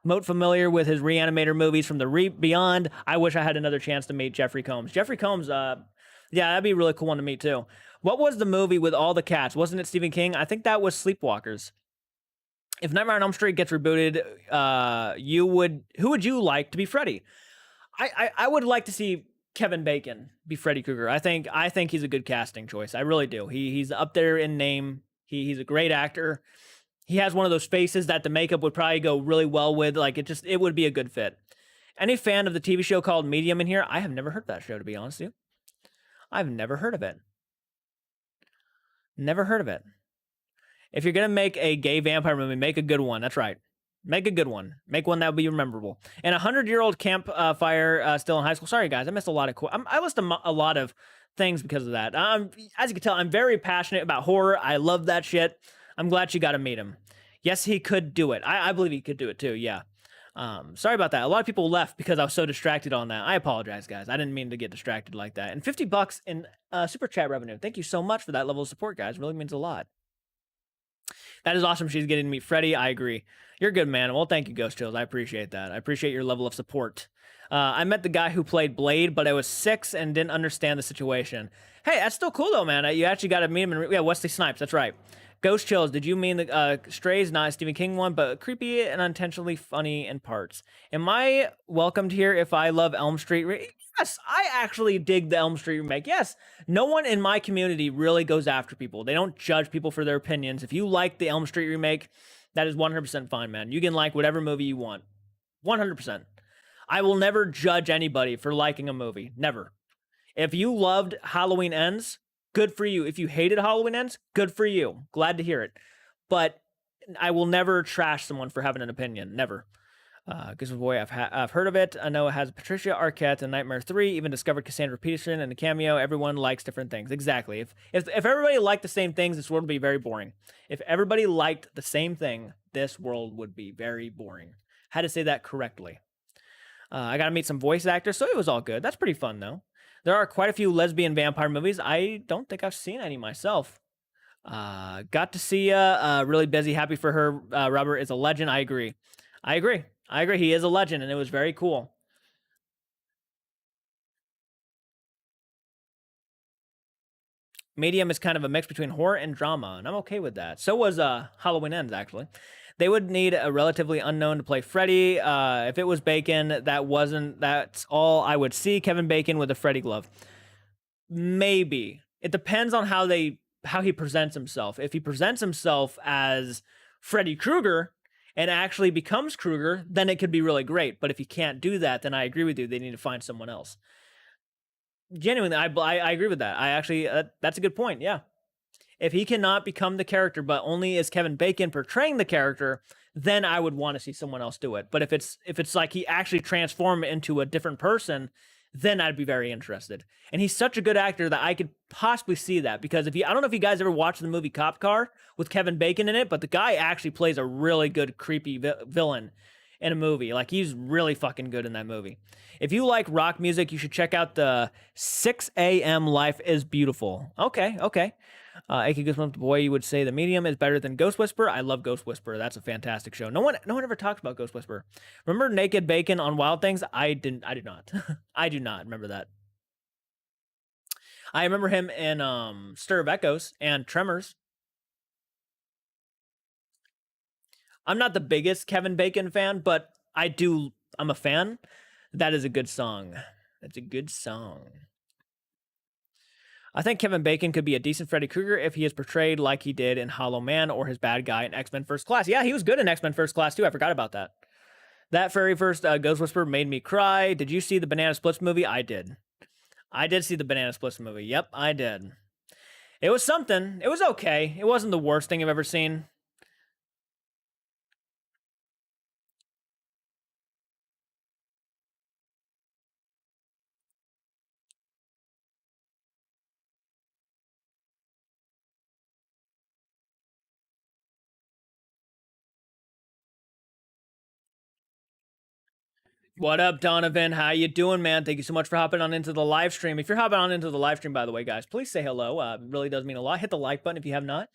moat familiar with his Reanimator movies from the Beyond, I wish I had another chance to meet Jeffrey Combs. Jeffrey Combs, yeah, that'd be a really cool one to meet too. What was the movie with all the cats? Wasn't it Stephen King? I think that was Sleepwalkers. If Nightmare on Elm Street gets rebooted, who would you like to be Freddy? I would like to see Kevin Bacon be Freddy Krueger. I think he's a good casting choice. I really do. He's up there in name. He's a great actor. He has one of those faces that the makeup would probably go really well with. Like it would be a good fit. Any fan of the TV show called Medium in here? I have never heard that show, to be honest with you. I've never heard of it. Never heard of it. If you're going to make a gay vampire movie, make a good one. That's right. Make a good one. Make one that will be memorable. And 100-year-old campfire still in high school. Sorry, guys. I missed a lot of I list a lot of things because of that. As you can tell, I'm very passionate about horror. I love that shit. I'm glad you got to meet him. Yes, he could do it. I believe he could do it too. Yeah. Sorry about that. A lot of people left because I was so distracted on that. I apologize, guys. I didn't mean to get distracted like that. And $50 in super chat revenue. Thank you so much for that level of support, guys. It really means a lot. That is awesome. She's getting to meet Freddie. I agree. You're good, man. Well, thank you, Ghost Chills. I appreciate that. I appreciate your level of support. I met the guy who played Blade, but I was 6 and didn't understand the situation. Hey, that's still cool, though, man. You actually got to meet him. Yeah, Wesley Snipes. That's right. Ghost Chills. Did you mean the Strays, not a Stephen King one, but creepy and unintentionally funny in parts? Am I welcomed here if I love Elm Street? Yes, I actually dig the Elm Street remake. Yes, no one in my community really goes after people. They don't judge people for their opinions. If you like the Elm Street remake, that is 100% fine, man. You can like whatever movie you want. 100%. I will never judge anybody for liking a movie. Never. If you loved Halloween Ends, good for you. If you hated Halloween Ends, good for you. Glad to hear it. But I will never trash someone for having an opinion. Never. Because boy, I've heard of it. I know it has Patricia Arquette in Nightmare 3, even discovered Cassandra Peterson in the cameo. Everyone likes different things. Exactly. If everybody liked the same things, this world would be very boring. If everybody liked the same thing, this world would be very boring. Had to say that correctly. I got to meet some voice actors, so it was all good. That's pretty fun, though. There are quite a few lesbian vampire movies. I don't think I've seen any myself. Got to see really busy. Happy for her. Robert is a legend. I agree. He is a legend, and it was very cool. Medium is kind of a mix between horror and drama, and I'm okay with that. So was Halloween Ends, actually. They would need a relatively unknown to play Freddy. If it was Bacon, that's all I would see. Kevin Bacon with a Freddy glove. Maybe. It depends on how he presents himself. If he presents himself as Freddy Krueger and actually becomes Krueger, then it could be really great. But if he can't do that, then I agree with you. They need to find someone else. Genuinely, I agree with that. I actually, that's a good point. Yeah. If he cannot become the character, but only is Kevin Bacon portraying the character, then I would want to see someone else do it. But if it's like he actually transformed into a different person, then I'd be very interested. And he's such a good actor that I could possibly see that, because I don't know if you guys ever watched the movie Cop Car with Kevin Bacon in it, but the guy actually plays a really good creepy villain in a movie. Like, he's really fucking good in that movie. If you like rock music, you should check out the 6 a.m. Life is Beautiful. Okay. AK Goosebumps, boy, you would say The Medium is better than Ghost Whisperer. I love Ghost Whisperer. That's a fantastic show. No one ever talks about Ghost Whisperer. Remember Naked Bacon on Wild Things? I did not. I do not remember that. I remember him in Stir of Echoes and Tremors. I'm not the biggest Kevin Bacon fan, but I'm a fan. That is a good song. That's a good song. I think Kevin Bacon could be a decent Freddy Krueger if he is portrayed like he did in Hollow Man or his bad guy in X-Men First Class. Yeah, he was good in X-Men First Class too. I forgot about that. That very first Ghost Whisperer made me cry. Did you see the Banana Splits movie? I did. I did see the Banana Splits movie. Yep, I did. It was something. It was okay. It wasn't the worst thing I've ever seen. What up, Donovan? How you doing, man? Thank you so much for hopping on into the live stream. If you're hopping on into the live stream, by the way, guys, please say hello. It really does mean a lot. Hit the like button if you have not.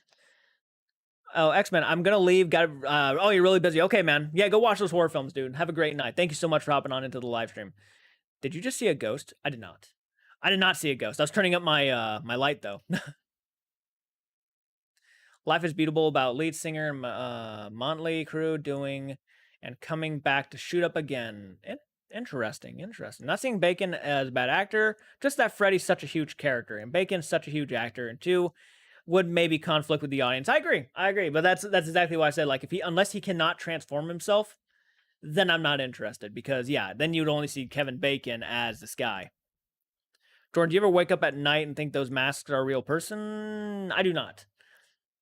Oh, X-Men, I'm gonna leave. Oh, you're really busy. Okay, man. Yeah, go watch those horror films, dude. Have a great night. Thank you so much for hopping on into the live stream. Did you just see a ghost? I did not. I did not see a ghost. I was turning up my my light though. Life is Beautiful about lead singer Motley Crue doing and coming back to shoot up again. Interesting. Not seeing Bacon as a bad actor, just that Freddy's such a huge character, and Bacon's such a huge actor, and two, would maybe conflict with the audience. I agree, but that's exactly why I said, like, unless he cannot transform himself, then I'm not interested, because yeah, then you'd only see Kevin Bacon as this guy. Jordan, do you ever wake up at night and think those masks are a real person? I do not.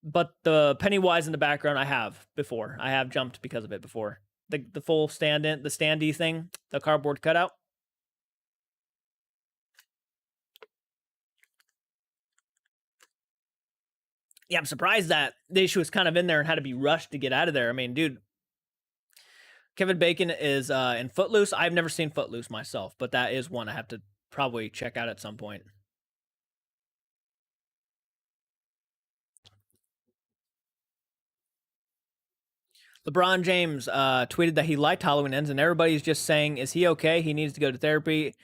But the Pennywise in the background, I have before. I have jumped because of it before. The full the standee thing, the cardboard cutout. Yeah, I'm surprised that the issue was kind of in there and had to be rushed to get out of there. I mean, dude, Kevin Bacon is in Footloose. I've never seen Footloose myself, but that is one I have to probably check out at some point. LeBron James tweeted that he liked Halloween Ends, and everybody's just saying, is he okay? He needs to go to therapy.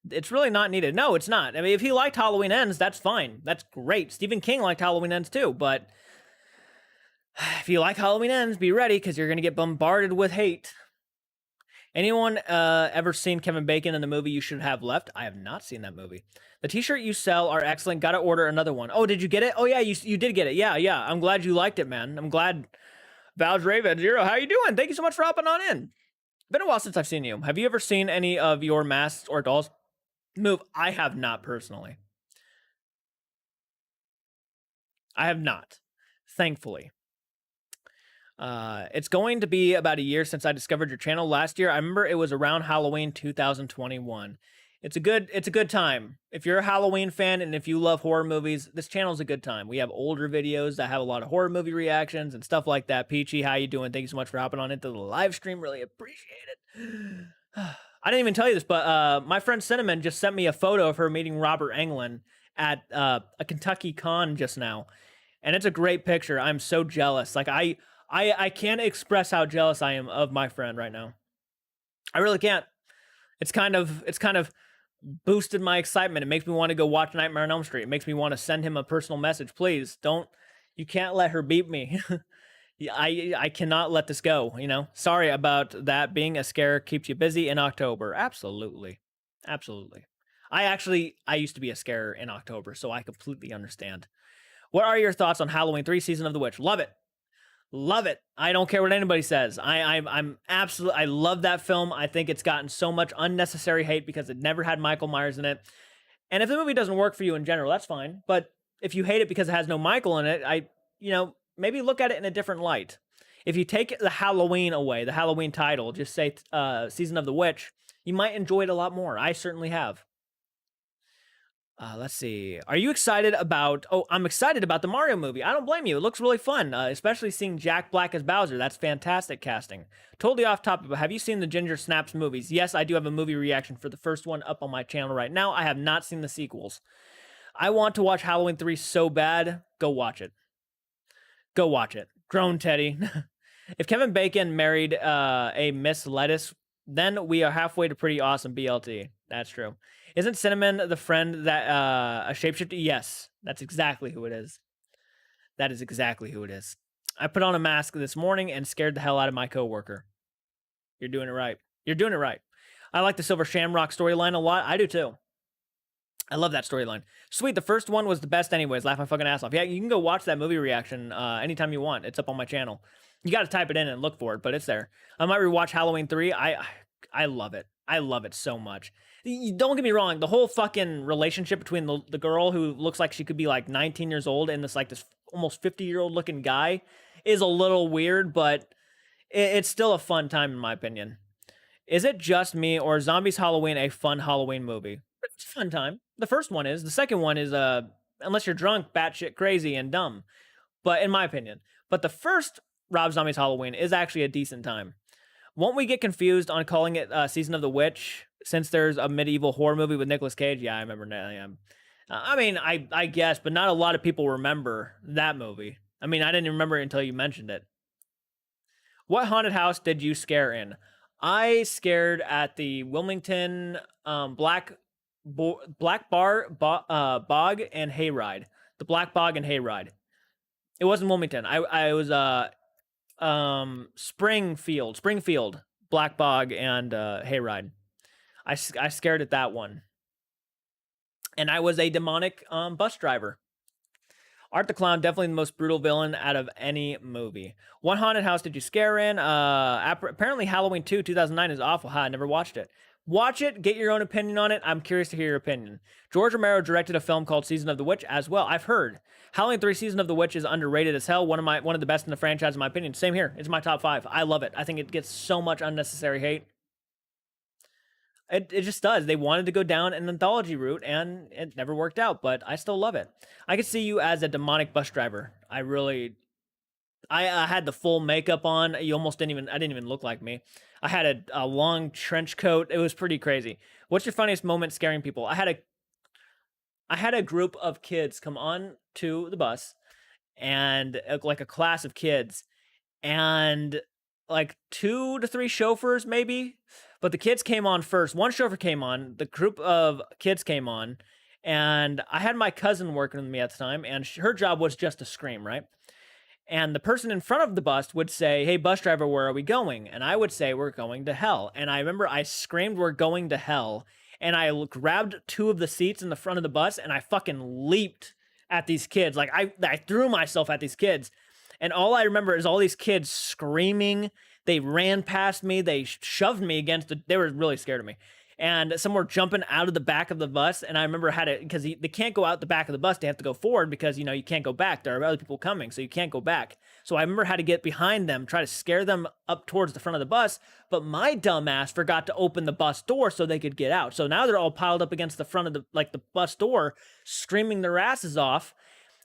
It's really not needed. No, it's not. I mean, if he liked Halloween Ends, that's fine. That's great. Stephen King liked Halloween Ends too, but if you like Halloween Ends, be ready, because you're going to get bombarded with hate. Anyone ever seen Kevin Bacon in the movie You Should Have Left? I have not seen that movie. The t-shirt you sell are excellent. Gotta order another one. Oh, did you get it? Oh, yeah, you did get it. Yeah. I'm glad you liked it, man. I'm glad. Val's Raven Zero, how you doing? Thank you so much for hopping on in. Been a while since I've seen you. Have you ever seen any of your masks or dolls move? I have not personally. I have not, thankfully. It's going to be about a year since I discovered your channel last year. I remember it was around Halloween 2021. It's a good time. If you're a Halloween fan and if you love horror movies, this channel is a good time. We have older videos that have a lot of horror movie reactions and stuff like that. Peachy, how you doing? Thank you so much for hopping on into the live stream. Really appreciate it. I didn't even tell you this, but my friend Cinnamon just sent me a photo of her meeting Robert Englund at a Kentucky con just now. And it's a great picture. I'm so jealous. Like, I can't express how jealous I am of my friend right now. I really can't. It's kind of boosted my excitement. It makes me want to go watch Nightmare on Elm Street. It makes me want to send him a personal message. Please you can't let her beat me. I cannot let this go, you know? Sorry about that. Being a scare keeps you busy in October. Absolutely. I used to be a scarer in October, so I completely understand. What are your thoughts on Halloween 3 Season of the Witch? Love it. I don't care what anybody says. I'm absolutely, I love that film. I think it's gotten so much unnecessary hate because it never had Michael Myers in it. And if the movie doesn't work for you in general, that's fine. But if you hate it because it has no Michael in it, maybe look at it in a different light. If you take the Halloween away, the Halloween title, just say Season of the Witch, you might enjoy it a lot more. I certainly have. Let's see. Are you excited about? Oh, I'm excited about the Mario movie. I don't blame you. It looks really fun, especially seeing Jack Black as Bowser. That's fantastic casting. Totally off topic, but have you seen the Ginger Snaps movies? Yes, I do have a movie reaction for the first one up on my channel right now. I have not seen the sequels. I want to watch Halloween 3 so bad. Go watch it. Go watch it. Grown Teddy. If Kevin Bacon married a Miss Lettuce, then we are halfway to pretty awesome BLT. That's true. Isn't Cinnamon the friend that a shapeshifter? Yes, that's exactly who it is. That is exactly who it is. I put on a mask this morning and scared the hell out of my coworker. You're doing it right. You're doing it right. I like the Silver Shamrock storyline a lot. I do too. I love that storyline. Sweet, the first one was the best anyways. Laugh my fucking ass off. Yeah, you can go watch that movie reaction anytime you want. It's up on my channel. You got to type it in and look for it, but it's there. I might rewatch Halloween 3. I love it. I love it so much. Don't get me wrong. The whole fucking relationship between the girl who looks like she could be like 19 years old and this almost 50-year-old looking guy is a little weird, but it's still a fun time in my opinion. Is it just me or is Zombies Halloween a fun Halloween movie? It's a fun time. The first one is. The second one is, unless you're drunk, batshit crazy and dumb. But in my opinion. But the first Rob Zombie's Halloween is actually a decent time. Won't we get confused on calling it Season of the Witch since there's a medieval horror movie with Nicolas Cage? Yeah, I remember that. I mean, I guess, but not a lot of people remember that movie. I mean, I didn't remember it until you mentioned it. What haunted house did you scare in? I scared at the Wilmington Black Bog and Hayride. The Black Bog and Hayride. It wasn't Wilmington. I was Springfield, Black Bog and Hayride. I scared at that one. And I was a demonic bus driver. Art the Clown, definitely the most brutal villain out of any movie. What haunted house did you scare in? Apparently Halloween 2, 2009 is awful. I never watched it. Watch it, get your own opinion on it. I'm curious to hear your opinion. George Romero directed a film called Season of the Witch as well. I've heard. Halloween 3 Season of the Witch is underrated as hell. One of the best in the franchise in my opinion. Same here. It's my top 5. I love it. I think it gets so much unnecessary hate. It just does. They wanted to go down an anthology route, and it never worked out, but I still love it. I could see you as a demonic bus driver. I had the full makeup on. I didn't even look like me. I had a long trench coat. It was pretty crazy. What's your funniest moment scaring people? I had a group of kids come on to the bus, and like a class of kids, and like 2 to 3 chauffeurs maybe, but the kids came on first. One chauffeur came on, the group of kids came on, and I had my cousin working with me at the time, and her job was just to scream, right? And the person in front of the bus would say, "Hey, bus driver, where are we going?" And I would say, "We're going to hell." And I remember I screamed, "We're going to hell." And I grabbed 2 of the seats in the front of the bus, and I fucking leaped at these kids. Like, I threw myself at these kids. And all I remember is all these kids screaming. They ran past me. They shoved me they were really scared of me. And some were jumping out of the back of the bus. And I remember because they can't go out the back of the bus. They have to go forward because, you can't go back. There are other people coming, so you can't go back. So I remember how to get behind them, try to scare them up towards the front of the bus. But my dumbass forgot to open the bus door so they could get out. So now they're all piled up against the front of the bus door, screaming their asses off.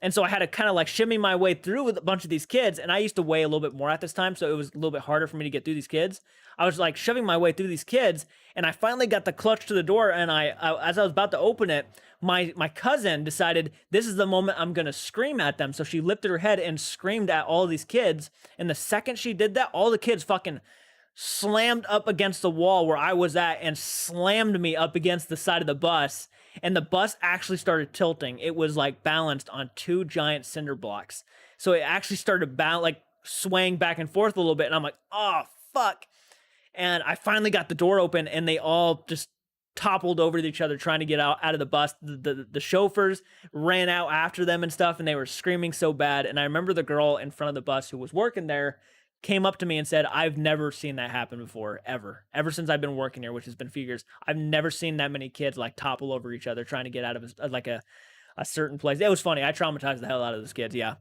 And so I had to kind of shimmy my way through with a bunch of these kids. And I used to weigh a little bit more at this time, so it was a little bit harder for me to get through these kids. I was shoving my way through these kids, and I finally got the clutch to the door. And as I was about to open it, my cousin decided this is the moment I'm gonna scream at them. So she lifted her head and screamed at all these kids. And the second she did that, all the kids fucking slammed up against the wall where I was at and slammed me up against the side of the bus. And the bus actually started tilting. It was balanced on 2 giant cinder blocks. So it actually started swaying back and forth a little bit. And I'm like, oh, fuck. And I finally got the door open, and they all just toppled over to each other trying to get out of the bus. The chauffeurs ran out after them and stuff, and they were screaming so bad. And I remember the girl in front of the bus who was working there came up to me and said, "I've never seen that happen before, ever since I've been working here," which has been a few years. I've never seen that many kids topple over each other trying to get out of a certain place. It was funny. I traumatized the hell out of those kids. Yeah.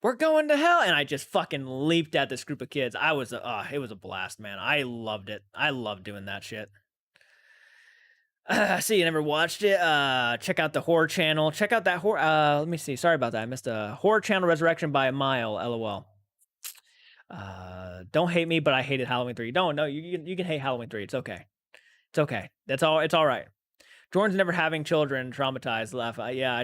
We're going to hell. And I just fucking leaped at this group of kids. It was a blast, man. I loved it. I loved doing that shit. See, you never watched it. Check out the horror channel. Check out that horror. Let me see. Sorry about that. I missed a horror channel Resurrection by a mile. LOL. Don't hate me, but I hated Halloween 3. Don't, no, you can hate Halloween 3. It's okay. It's okay. That's all. It's all right. Jordan's never having children, traumatized, laugh. Yeah.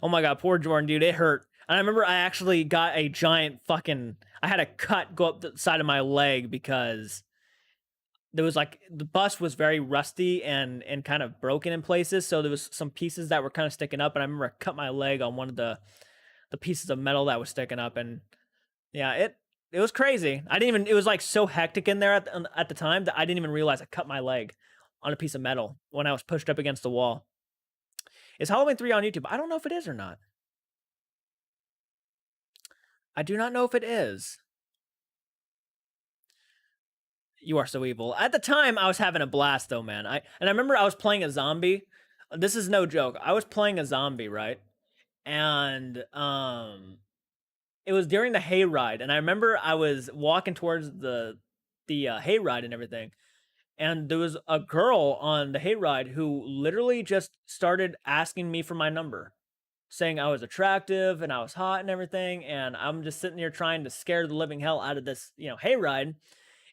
Oh my God, poor Jordan, dude. It hurt. And I remember I actually got a giant fucking, I had a cut go up the side of my leg because there was like, the bus was very rusty and kind of broken in places. So there was some pieces that were kind of sticking up. And I remember I cut my leg on one of the pieces of metal that was sticking up. And yeah, it was crazy. I didn't even, it was like so hectic in there at the time that I didn't even realize I cut my leg on a piece of metal when I was pushed up against the wall. Is Halloween 3 on YouTube? I don't know if it is or not. I do not know if it is. You are so evil. At the time, I was having a blast though, man. I remember I was playing a zombie. This is no joke. I was playing a zombie, right? And it was during the hayride, and I remember I was walking towards the hayride and everything, and there was a girl on the hayride who literally just started asking me for my number, saying I was attractive and I was hot and everything, and I'm just sitting here trying to scare the living hell out of this, hayride,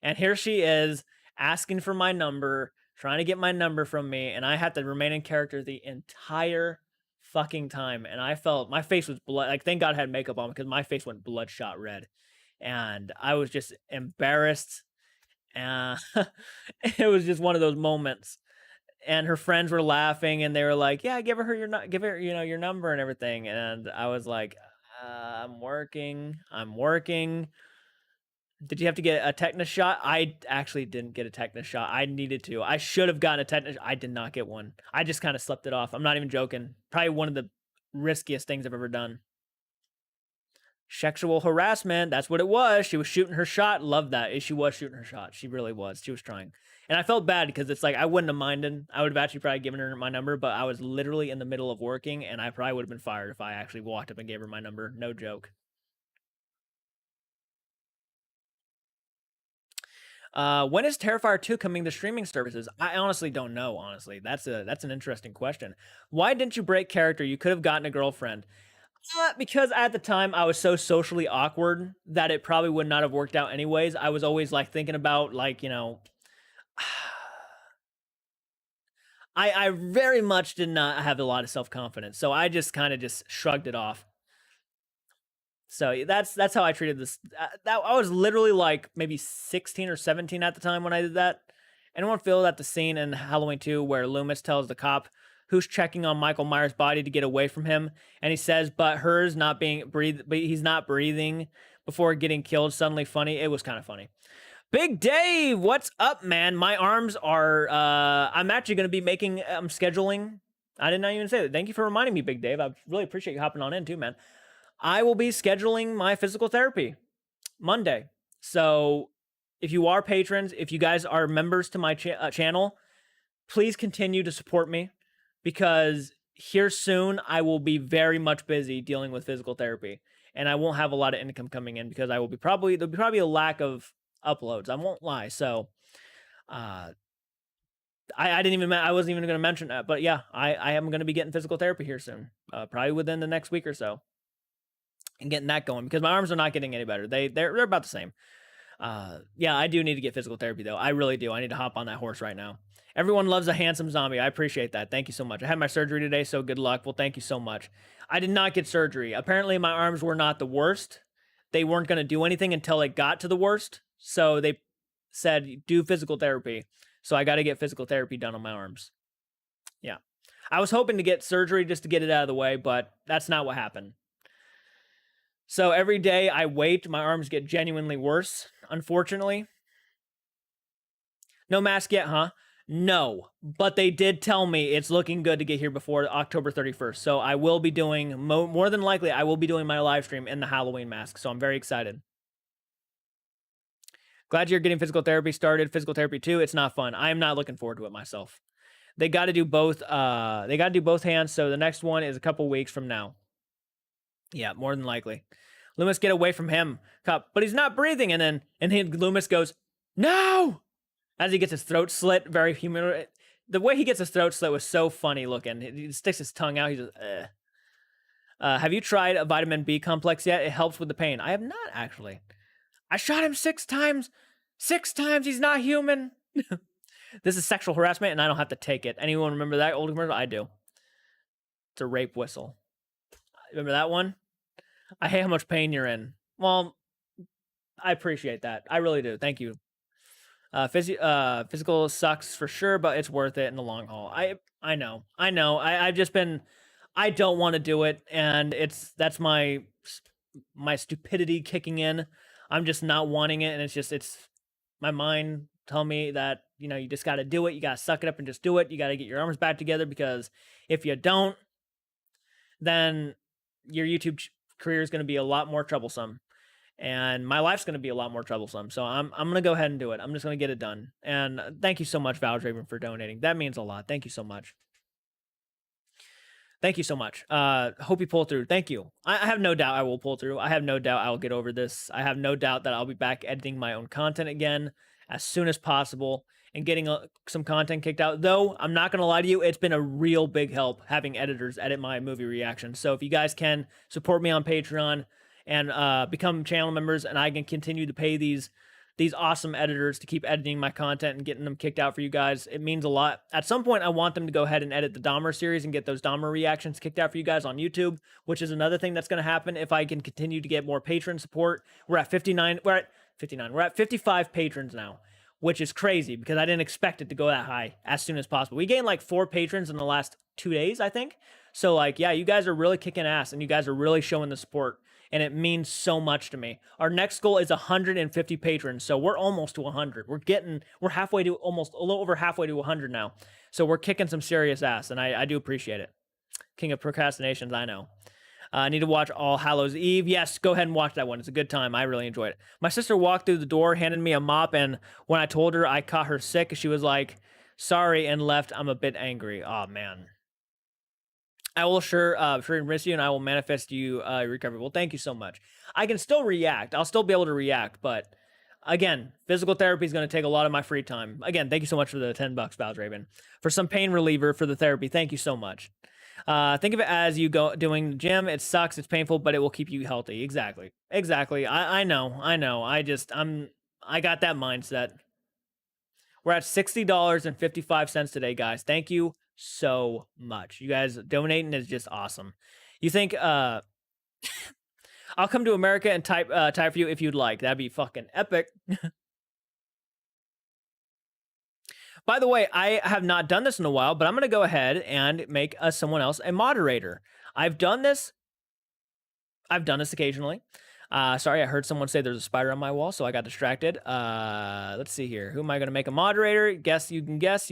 and here she is asking for my number, trying to get my number from me, and I had to remain in character the entire fucking time, and I felt my face was blood. Like, thank God I had makeup on because my face went bloodshot red, and I was just embarrassed. And it was just one of those moments. And her friends were laughing, and they were like, "Yeah, give her your number and everything." And I was like, "I'm working. Did you have to get a tetanus shot?" I actually didn't get a tetanus shot. I needed to. I should have gotten a tetanus. I did not get one. I just kind of slept it off. I'm not even joking. Probably one of the riskiest things I've ever done. Sexual harassment. That's what it was. She was shooting her shot. Loved that. She was shooting her shot. She really was. She was trying. And I felt bad because it's like, I wouldn't have minded. I would have actually probably given her my number, but I was literally in the middle of working, and I probably would have been fired if I actually walked up and gave her my number. No joke. When is Terrifier 2 coming to streaming services? I honestly don't know, honestly. That's an interesting question. Why didn't you break character? You could have gotten a girlfriend. Because at the time I was so socially awkward that it probably would not have worked out anyways. I was always like thinking about like, I very much did not have a lot of self-confidence. So I just kind of just shrugged it off. So that's how I treated this. That I was literally like maybe 16 or 17 at the time when I did that. Anyone feel that the scene in Halloween 2 where Loomis tells the cop who's checking on Michael Myers' body to get away from him, and he says, "But hers not being breathe, but he's not breathing before getting killed." Suddenly funny. It was kind of funny. Big Dave, what's up, man? My arms are. I'm actually going to be making. I'm scheduling. I did not even say that. Thank you for reminding me, Big Dave. I really appreciate you hopping on in too, man. I will be scheduling my physical therapy Monday. So if you are patrons, if you guys are members to my channel, please continue to support me, because here soon I will be very much busy dealing with physical therapy, and I won't have a lot of income coming in because there'll be probably a lack of uploads. I won't lie. So I wasn't even going to mention that, but yeah, I am going to be getting physical therapy here soon, probably within the next week or so, and getting that going because my arms are not getting any better. They're about the same. Yeah, I do need to get physical therapy though. I really do. I need to hop on that horse right now. Everyone loves a handsome zombie. I appreciate that. Thank you so much. I had my surgery today, so good luck. Well, thank you so much. I did not get surgery. Apparently my arms were not the worst. They weren't going to do anything until it got to the worst. So they said, do physical therapy. So I got to get physical therapy done on my arms. Yeah. I was hoping to get surgery just to get it out of the way, but that's not what happened. So every day I wait, my arms get genuinely worse, unfortunately. No mask yet, huh? No, but they did tell me it's looking good to get here before October 31st. So I will be doing, more than likely, I will be doing my live stream in the Halloween mask. So I'm very excited. Glad you're getting physical therapy started. Physical therapy too. It's not fun. I am not looking forward to it myself. They got to do both. They got to do both hands. So the next one is a couple weeks from now. Yeah, more than likely. Loomis, get away from him, cop. But he's not breathing. And then Loomis goes, no, as he gets his throat slit. Very human. The way he gets his throat slit was so funny looking. He sticks his tongue out. He's just, have you tried a vitamin B complex yet? It helps with the pain. I have not, actually. I shot him 6 times. 6 times. He's not human. This is sexual harassment, and I don't have to take it. Anyone remember that old commercial? I do. It's a rape whistle. Remember that one? I hate how much pain you're in. Well, I appreciate that. I really do. Thank you. Physical sucks for sure, but it's worth it in the long haul. I know. I've just been. I don't want to do it, and that's my stupidity kicking in. I'm just not wanting it, and it's my mind telling me that, you know, you just got to do it. You got to suck it up and just do it. You got to get your arms back together, because if you don't, then your YouTube career is going to be a lot more troublesome, and my life's going to be a lot more troublesome. So I'm going to go ahead and do it. I'm just going to get it done. And thank you so much, Valdraven, for donating. That means a lot. Thank you so much. Thank you so much. Hope you pull through. Thank you. I have no doubt I will pull through. I have no doubt I'll get over this. I have no doubt that I'll be back editing my own content again as soon as possible and getting some content kicked out. Though, I'm not going to lie to you, it's been a real big help having editors edit my movie reactions. So if you guys can support me on Patreon and become channel members, and I can continue to pay these awesome editors to keep editing my content and getting them kicked out for you guys, it means a lot. At some point, I want them to go ahead and edit the Dahmer series and get those Dahmer reactions kicked out for you guys on YouTube, which is another thing that's going to happen if I can continue to get more patron support. We're at 59. We're at 59. We're at 55 patrons now, which is crazy because I didn't expect it to go that high as soon as possible. We gained like 4 patrons in the last 2 days, I think. So like, yeah, you guys are really kicking ass, and you guys are really showing the support, and it means so much to me. Our next goal is 150 patrons, so we're almost to 100. We're halfway to, almost a little over halfway to 100 now. So we're kicking some serious ass, and I do appreciate it. King of procrastinations, I know. I need to watch All Hallows Eve. Yes, go ahead and watch that one. It's a good time. I really enjoyed it. My sister walked through the door, handed me a mop, and when I told her I caught her sick, she was like, sorry, and left. I'm a bit angry. Oh, man. I will sure miss you, and I will manifest you recovery. Well, thank you so much. I can still react. I'll still be able to react, but again, physical therapy is going to take a lot of my free time. Again, thank you so much for the $10, Valdraven. For some pain reliever for the therapy, thank you so much. Think of it as you go doing the gym. It sucks. It's painful, but it will keep you healthy. Exactly. I know. I got that mindset. We're at $60.55 today, guys. Thank you so much. You guys donating is just awesome. You think I'll come to America and type for you if you'd like. That'd be fucking epic. By the way, I have not done this in a while, but I'm going to go ahead and make someone else a moderator. I've done this occasionally. Sorry, I heard someone say there's a spider on my wall, so I got distracted. Let's see here. Who am I going to make a moderator? Guess. You can guess.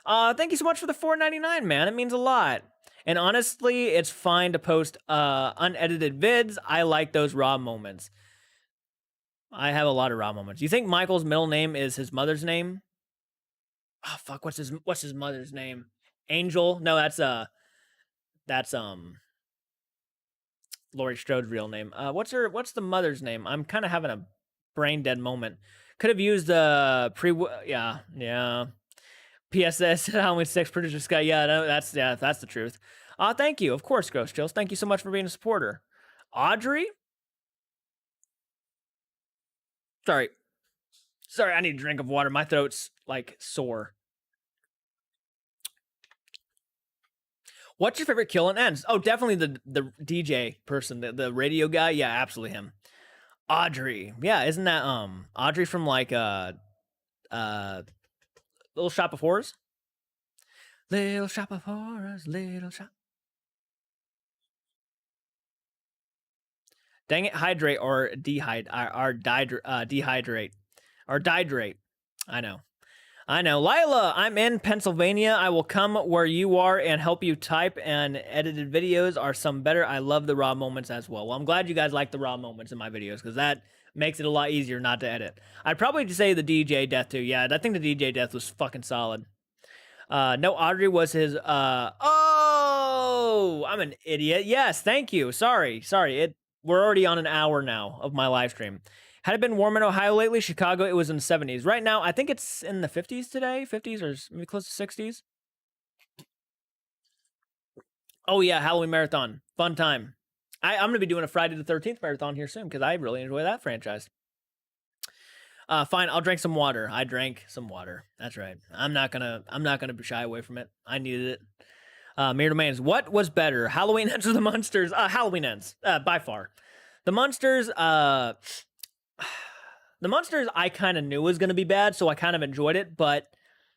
Thank you so much for the $4.99, man. It means a lot. And honestly, it's fine to post unedited vids. I like those raw moments. I have a lot of raw moments. You think Michael's middle name is his mother's name? Oh fuck, what's his mother's name? Angel? No, that's Laurie Strode's real name. What's the mother's name? I'm kind of having a brain dead moment. Could have used yeah. PSS, how many 6 producer Sky? Yeah, no, that's the truth. Thank you, of course, Ghost Chills. Thank you so much for being a supporter. Audrey? Sorry, I need a drink of water. My throat's like sore. What's your favorite kill and ends? Oh, definitely the DJ person, the radio guy. Yeah, absolutely him. Audrey. Yeah, isn't that Audrey from like Little Shop of Horrors? Little Shop of Horrors, Little Shop. Dang it, hydrate or dehydrate. I know. Lila, I'm in Pennsylvania. I will come where you are and help you type, and edited videos are some better. I love the raw moments as well. Well, I'm glad you guys like the raw moments in my videos, because that makes it a lot easier not to edit. I'd probably say the DJ death too. Yeah, I think the DJ death was fucking solid. No, Audrey was his. Oh, I'm an idiot. Yes, thank you. Sorry. We're already on an hour now of my live stream. Had it been warm in Ohio lately, Chicago, it was in the 70s. Right now, I think it's in the 50s today, 50s or maybe close to 60s. Oh yeah, Halloween marathon, fun time. I'm gonna be doing a Friday the 13th marathon here soon because I really enjoy that franchise. Fine, I'll drink some water. I drank some water. That's right. I'm not gonna shy away from it. I needed it. Mere Domains. What was better, Halloween Ends or the Munsters? Halloween Ends, by far. The Munsters, I kind of knew was gonna be bad, so I kind of enjoyed it. But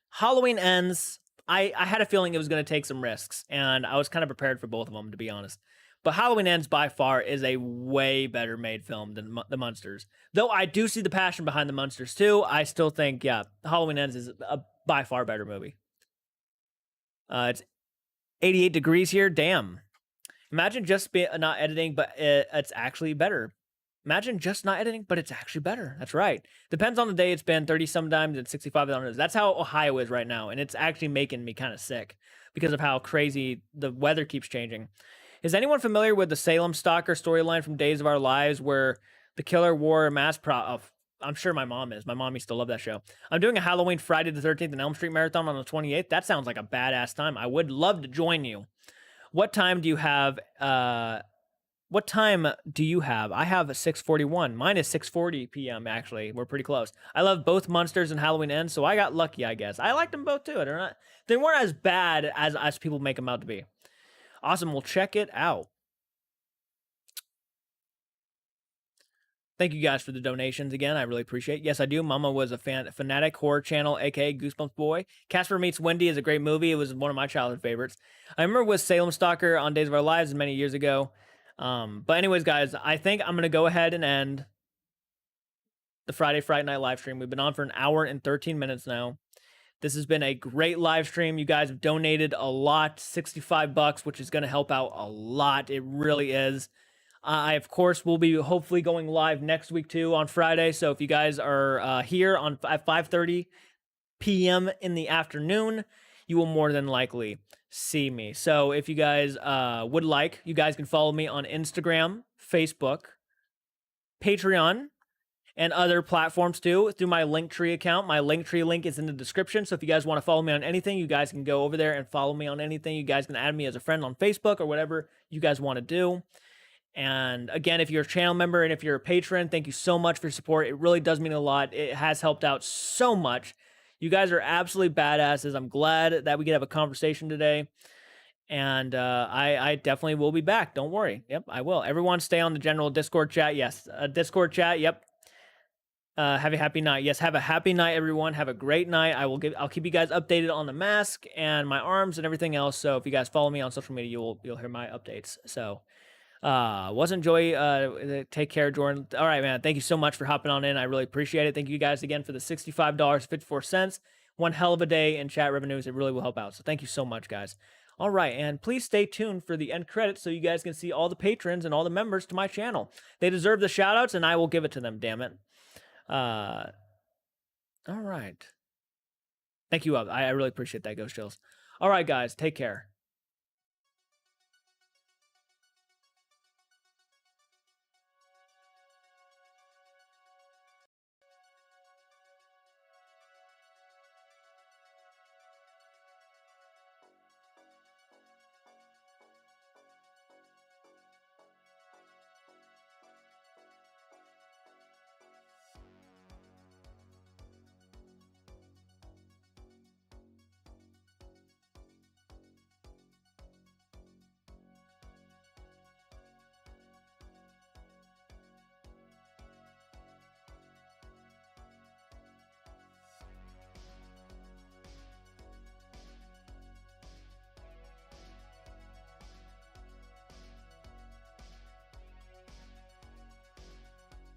Halloween Ends, I had a feeling it was gonna take some risks, and I was kind of prepared for both of them, to be honest. But Halloween Ends by far is a way better made film than the Munsters. Though I do see the passion behind the Munsters too, I still think, yeah, Halloween Ends is a by far better movie. It's 88 degrees here. Damn. Imagine just not editing, but it's actually better. Imagine just not editing, but it's actually better. That's right. Depends on the day. It's been 30 sometimes and 65 on it. That's how Ohio is right now, and it's actually making me kind of sick because of how crazy the weather keeps changing. Is anyone familiar with the Salem Stalker storyline from Days of Our Lives where the killer wore a mask? I'm sure my mom is. My mom used to love that show. I'm doing a Halloween Friday the 13th and Elm Street marathon on the 28th. That sounds like a badass time. I would love to join you. What time do you have? What time do you have? I have a 6:41. Mine is 6:40 p.m. Actually, we're pretty close. I love both Munsters and Halloween Ends, so I got lucky, I guess. I liked them both too. They weren't as bad as people make them out to be. Awesome. We'll check it out. Thank you guys for the donations again. I really appreciate it. Yes, I do. Mama was a fanatic horror channel, aka Goosebumps Boy. Casper Meets Wendy is a great movie. It was one of my childhood favorites. I remember with Salem Stalker on Days of Our Lives many years ago. But anyways, guys, I think I'm gonna go ahead and end the Friday Fright Night live stream. We've been on for an hour and 13 minutes now. This has been a great live stream. You guys have donated a lot, $65, which is gonna help out a lot. It really is. I, of course, will be hopefully going live next week, too, on Friday. So if you guys are here at 5:30 p.m. in the afternoon, you will more than likely see me. So if you guys would like, you guys can follow me on Instagram, Facebook, Patreon, and other platforms, too, through my Linktree account. My Linktree link is in the description. So if you guys want to follow me on anything, you guys can go over there and follow me on anything. You guys can add me as a friend on Facebook or whatever you guys want to do. And again, if you're a channel member and if you're a patron, thank you so much for your support. It really does mean a lot. It has helped out so much. You guys are absolutely badasses. I'm glad that we could have a conversation today. And I definitely will be back. Don't worry. Yep, I will. Everyone stay on the general Discord chat. Yes, Discord chat. Yep. Have a happy night. Yes, have a happy night, everyone. Have a great night. I'll keep you guys updated on the mask and my arms and everything else. So if you guys follow me on social media, you'll hear my updates. So enjoy. Take care, Jordan. All right, man. Thank you so much for hopping on in. I really appreciate it. Thank you guys again for the $65.54. One hell of a day in chat revenues. It really will help out. So thank you so much, guys. All right, and please stay tuned for the end credits so you guys can see all the patrons and all the members to my channel. They deserve the shout outs, and I will give it to them, damn it. All right. Thank you. I really appreciate that, Ghost Chills. All right, guys. Take care.